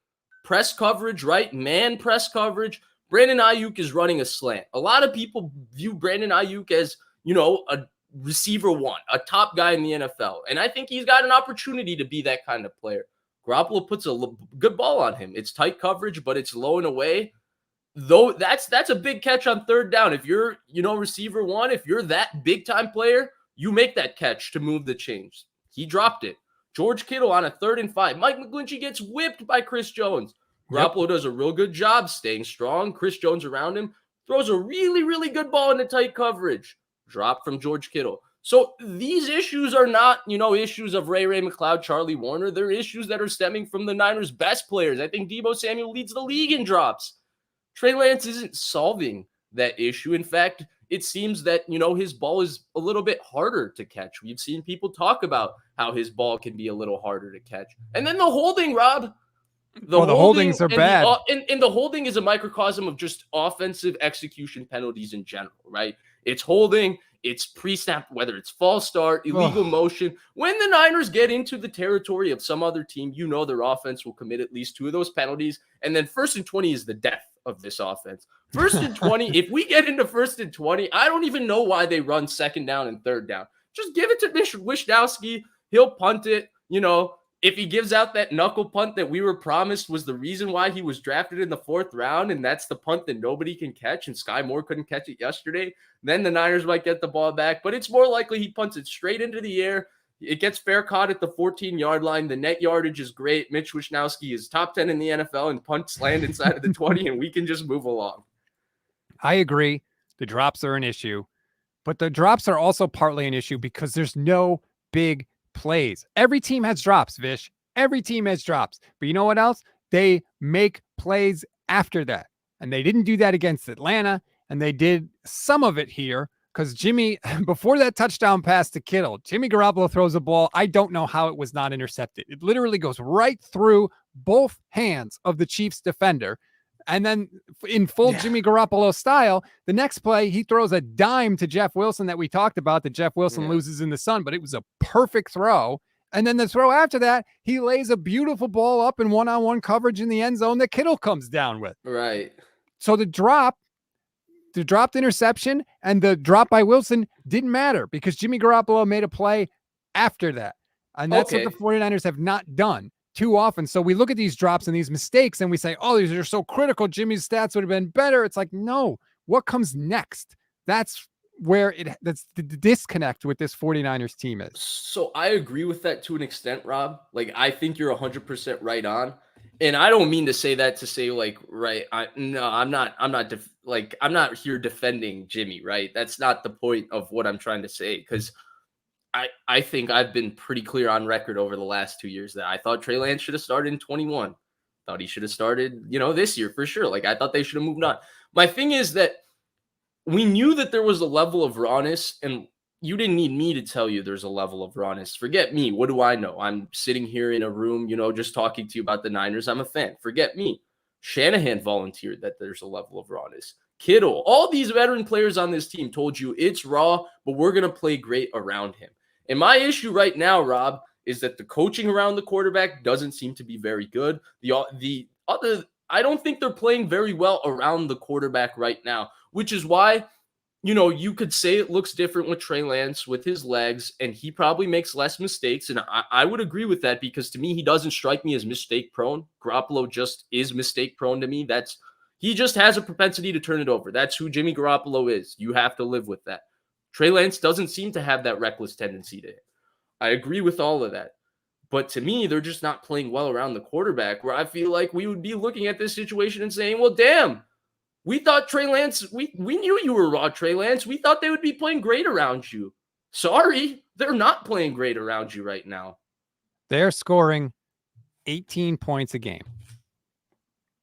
press coverage, right? Man press coverage. Brandon Aiyuk is running a slant. A lot of people view Brandon Aiyuk as, a receiver one, a top guy in the NFL. And I think he's got an opportunity to be that kind of player. Garoppolo puts a good ball on him. It's tight coverage, but it's low and away. Though that's a big catch on third down. If you're, receiver one, if you're that big time player, you make that catch to move the chains. He dropped it. George Kittle on a 3rd and 5. Mike McGlinchey gets whipped by Chris Jones. Garoppolo does a real good job staying strong. Chris Jones around him throws a really, really good ball into tight coverage. Drop from George Kittle. So these issues are not, issues of Ray McCloud, Charlie Warner. They're issues that are stemming from the Niners' best players. I think Deebo Samuel leads the league in drops. Trey Lance isn't solving that issue. In fact, it seems that, his ball is a little bit harder to catch. We've seen people talk about how his ball can be a little harder to catch. And then the holding, Rob. The holdings are bad. And the holding is a microcosm of just offensive execution penalties in general, right? It's holding, it's pre-snap, whether it's false start, illegal motion. When the Niners get into the territory of some other team, their offense will commit at least 2 of those penalties. And then 1st and 20 is the death of this offense. 1st and 20, if we get into 1st and 20, I don't even know why they run 2nd down and 3rd down. Just give it to Wishnowsky. He'll punt it, If he gives out that knuckle punt that we were promised was the reason why he was drafted in the 4th round, and that's the punt that nobody can catch, and Sky Moore couldn't catch it yesterday, then the Niners might get the ball back. But it's more likely he punts it straight into the air. It gets fair caught at the 14-yard line. The net yardage is great. Mitch Wishnowsky is top 10 in the NFL, and punts land inside of the 20, and we can just move along. I agree. The drops are an issue, but the drops are also partly an issue because there's no big plays. Every team has drops, Vish. Every team has drops. But you know what else? They make plays after that. And they didn't do that against Atlanta. And they did some of it here because Jimmy, before that touchdown pass to Kittle, Jimmy Garoppolo throws a ball. I don't know how it was not intercepted. It literally goes right through both hands of the Chiefs defender. And then in full Jimmy Garoppolo style, the next play, he throws a dime to Jeff Wilson that we talked about that Jeff Wilson loses in the sun, but it was a perfect throw. And then the throw after that, he lays a beautiful ball up in one-on-one coverage in the end zone that Kittle comes down with. Right. So the dropped interception and the drop by Wilson didn't matter because Jimmy Garoppolo made a play after that. And that's what the 49ers have not done too often. So we look at these drops and these mistakes and we say, oh, these are so critical. Jimmy's stats would have been better. It's like, no, what comes next? That's where that's the disconnect with this 49ers team is. So I agree with that to an extent, Rob. Like, I think you're 100% right on. And I don't mean to say that to say like, right. I'm not here defending Jimmy, right? That's not the point of what I'm trying to say. Because I think I've been pretty clear on record over the last 2 years that I thought Trey Lance should have started in 21. Thought he should have started, this year for sure. Like, I thought they should have moved on. My thing is that we knew that there was a level of rawness, and you didn't need me to tell you there's a level of rawness. Forget me. What do I know? I'm sitting here in a room, just talking to you about the Niners. I'm a fan. Forget me. Shanahan volunteered that there's a level of rawness. Kittle, all these veteran players on this team told you it's raw, but we're going to play great around him. And my issue right now, Rob, is that the coaching around the quarterback doesn't seem to be very good. I don't think they're playing very well around the quarterback right now, which is why, you could say it looks different with Trey Lance with his legs, and he probably makes less mistakes. And I would agree with that, because to me, he doesn't strike me as mistake prone. Garoppolo just is mistake prone to me. He just has a propensity to turn it over. That's who Jimmy Garoppolo is. You have to live with that. Trey Lance doesn't seem to have that reckless tendency to him. I agree with all of that. But to me, they're just not playing well around the quarterback, where I feel like we would be looking at this situation and saying, well, damn, we thought Trey Lance, we knew you were raw, Trey Lance. We thought they would be playing great around you. Sorry, they're not playing great around you right now. They're scoring 18 points a game.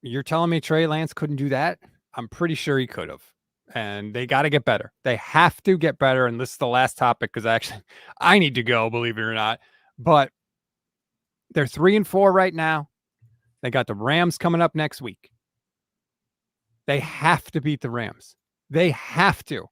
You're telling me Trey Lance couldn't do that? I'm pretty sure he could have. And they got to get better. They have to get better. And this is the last topic, because I need to go, believe it or not. But they're 3-4 right now. They got the Rams coming up next week. They have to beat the Rams. They have to.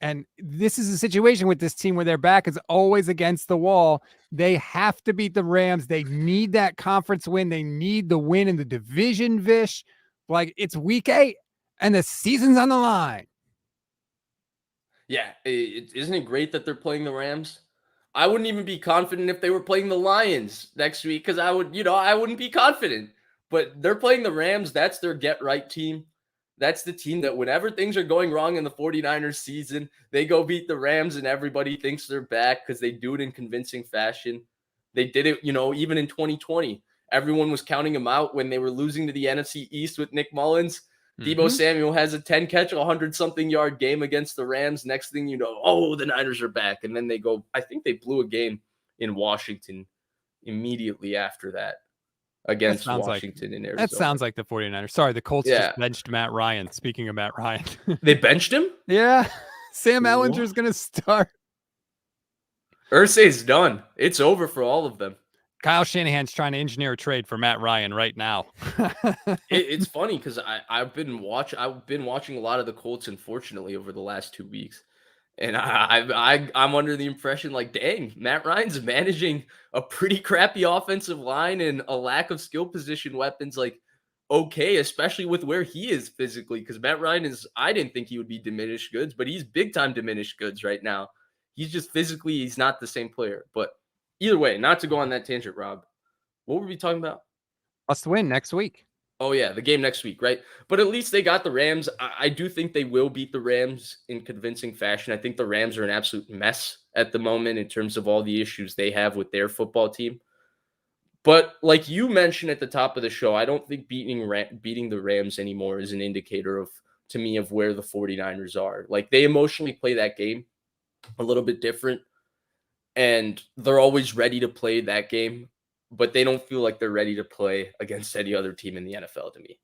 And this is a situation with this team where their back is always against the wall. They have to beat the Rams. They need that conference win. They need the win in the division, Vish. Like, it's week 8 and the season's on the line. Yeah, isn't it great that they're playing the Rams? I wouldn't even be confident if they were playing the Lions next week, because I wouldn't be confident. But they're playing the Rams. That's their get-right team. That's the team that whenever things are going wrong in the 49ers season, they go beat the Rams and everybody thinks they're back because they do it in convincing fashion. They did it, even in 2020. Everyone was counting them out when they were losing to the NFC East with Nick Mullins. Deebo Samuel has a 10-catch, 100-something yard game against the Rams. Next thing you know, the Niners are back. And then I think they blew a game in Washington immediately after that against Washington in Arizona. That sounds like the 49ers. Sorry, the Colts just benched Matt Ryan. Speaking of Matt Ryan. They benched him? Yeah. Sam Ellinger's going to start. Irsay's done. It's over for all of them. Kyle Shanahan's trying to engineer a trade for Matt Ryan right now. It's funny because I've been watching a lot of the Colts, unfortunately, over the last 2 weeks. And I'm under the impression, like, dang, Matt Ryan's managing a pretty crappy offensive line and a lack of skill position weapons, like, okay, especially with where he is physically. Because Matt Ryan I didn't think he would be diminished goods, but he's big time diminished goods right now. He's just physically, he's not the same player. But either way, not to go on that tangent, Rob, what were we talking about? Must win next week. Oh, yeah, the game next week, right? But at least they got the Rams. I do think they will beat the Rams in convincing fashion. I think the Rams are an absolute mess at the moment in terms of all the issues they have with their football team. But like you mentioned at the top of the show, I don't think beating the Rams anymore is an indicator to me, of where the 49ers are. Like, they emotionally play that game a little bit different, and they're always ready to play that game. But they don't feel like they're ready to play against any other team in the NFL to me.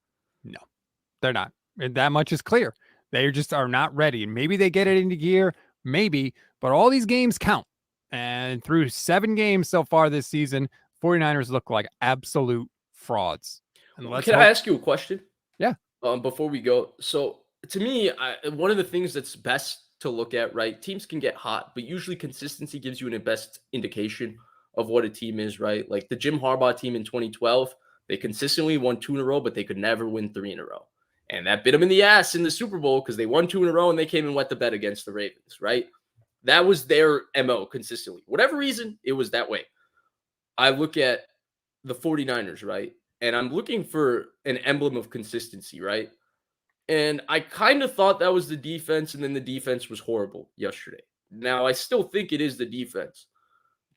No, they're not. And that much is clear. They just are not ready. And maybe they get it into gear, maybe, but all these games count. And through 7 games so far this season, 49ers look like absolute frauds. And Can I ask you a question? Yeah. Before we go. So to me, one of the things that's best to look at, right? Teams can get hot, but usually consistency gives you an best indication of what a team is, right? Like the Jim Harbaugh team in 2012, they consistently won 2 in a row, but they could never win 3 in a row. And that bit them in the ass in the Super Bowl because they won 2 in a row and they came and wet the bed against the Ravens, right? That was their MO consistently. Whatever reason, it was that way. I look at the 49ers, right? And I'm looking for an emblem of consistency, right? And I kind of thought that was the defense, and then the defense was horrible yesterday. Now, I still think it is the defense.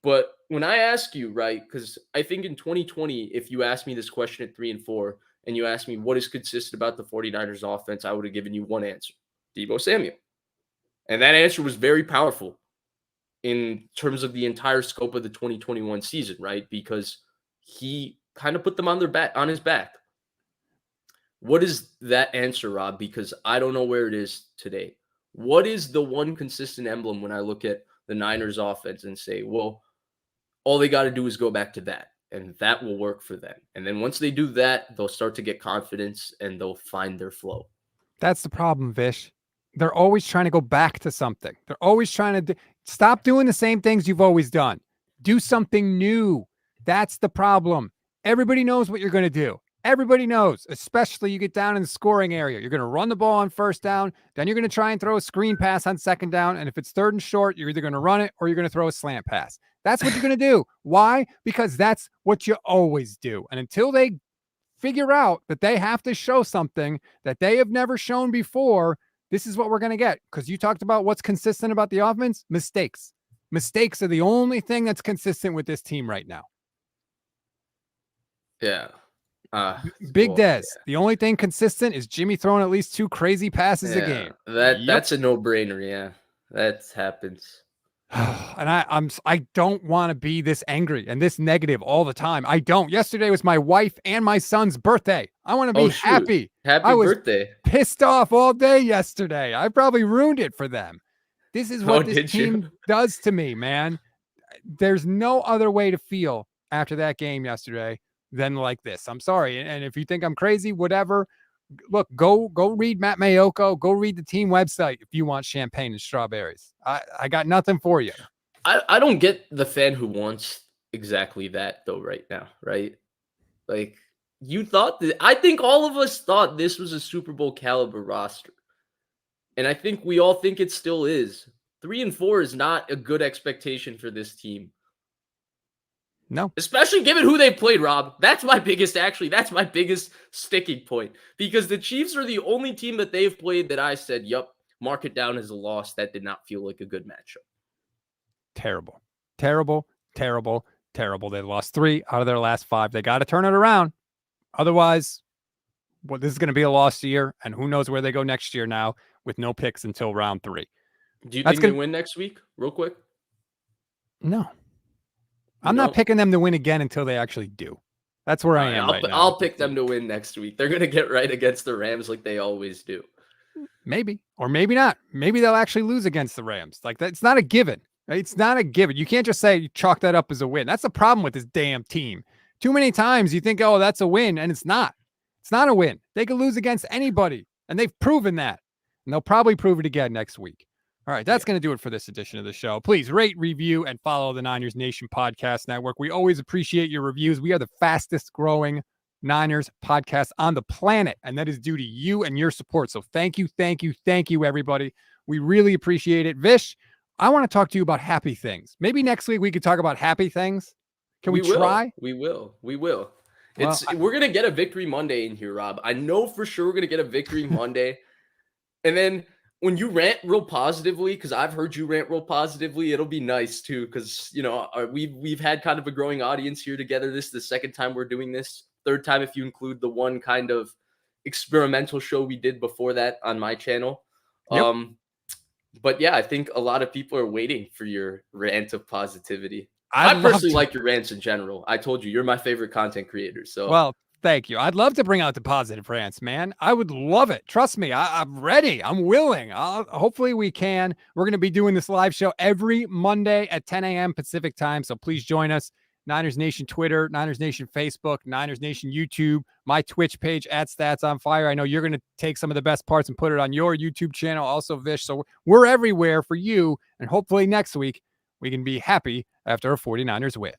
But when I ask you, right, because I think in 2020, if you asked me this question at 3-4, and you asked me what is consistent about the 49ers offense, I would have given you one answer: Deebo Samuel. And that answer was very powerful in terms of the entire scope of the 2021 season, right? Because he kind of put them on his back. What is that answer, Rob? Because I don't know where it is today. What is the one consistent emblem when I look at the Niners offense and say, well, all they got to do is go back to that, and that will work for them. And then once they do that, they'll start to get confidence and they'll find their flow. That's the problem, Vish. They're always trying to go back to something. They're always trying to stop doing the same things you've always done. Do something new. That's the problem. Everybody knows what you're going to do. Everybody knows, especially you get down in the scoring area. You're going to run the ball on first down. Then you're going to try and throw a screen pass on second down. And if it's third and short, you're either going to run it or you're going to throw a slant pass. That's what you're going to do. Why? Because that's what you always do. And until they figure out that they have to show something that they have never shown before, this is what we're going to get. Because you talked about what's consistent about the offense. Mistakes. Mistakes are the only thing that's consistent with this team right now. Yeah. Big Dez. Yeah. The only thing consistent is Jimmy throwing at least 2 crazy passes a game. That's a no-brainer. Yeah, that happens. And I don't want to be this angry and this negative all the time. I don't. Yesterday was my wife and my son's birthday. I want to be happy. Happy birthday. Pissed off all day yesterday. I probably ruined it for them. This is what this team does to me, man. There's no other way to feel after that game yesterday than like this. I'm sorry. And if you think I'm crazy, whatever, look, go read Matt Mayoko. Go read the team website if you want champagne and strawberries. I got nothing for you. I don't get the fan who wants exactly that though right now, right? Like you thought that, I think all of us thought this was a Super Bowl caliber roster. And I think we all think it still is. 3-4 is not a good expectation for this team. No. Especially given who they played, Rob. That's my biggest sticking point. Because the Chiefs are the only team that they've played that I said, yep, mark it down as a loss. That did not feel like a good matchup. Terrible. Terrible, terrible, terrible. They lost 3 out of their last 5. They got to turn it around. Otherwise, well, this is going to be a lost year, and who knows where they go next year now with no picks until round 3. Do you think they win next week, real quick? No. I'm not picking them to win again until they actually do. That's where I am right now. I'll pick them to win next week. They're going to get right against the Rams like they always do. Maybe. Or maybe not. Maybe they'll actually lose against the Rams. Like, it's not a given. Right? It's not a given. You can't just say you chalk that up as a win. That's the problem with this damn team. Too many times you think, oh, that's a win, and it's not. It's not a win. They could lose against anybody, and they've proven that. And they'll probably prove it again next week. All right, that's going to do it for this edition of the show. Please rate, review, and follow the Niners Nation Podcast Network. We always appreciate your reviews. We are the fastest growing Niners podcast on the planet, and that is due to you and your support. So thank you, thank you, thank you, everybody. We really appreciate it. Vish, I want to talk to you about happy things. Maybe next week we could talk about happy things. Can we try? We will. We're going to get a Victory Monday in here, Rob. I know for sure we're going to get a Victory Monday. And then when you rant real positively, because I've heard you rant real positively, it'll be nice too. Because we've had kind of a growing audience here together. This is the second time we're doing this. Third time if you include the one kind of experimental show we did before that on my channel. Yep. But yeah, I think a lot of people are waiting for your rant of positivity. I personally like your rants in general. I told you, you're my favorite content creator. So well, thank you. I'd love to bring out the positive rants, man. I would love it. Trust me. I'm ready. I'm willing. Hopefully we can. We're going to be doing this live show every Monday at 10 a.m. Pacific time. So please join us. Niners Nation Twitter, Niners Nation Facebook, Niners Nation YouTube, my Twitch page at Stats on Fire. I know you're going to take some of the best parts and put it on your YouTube channel, also Vish. So we're everywhere for you. And hopefully next week we can be happy after a 49ers win.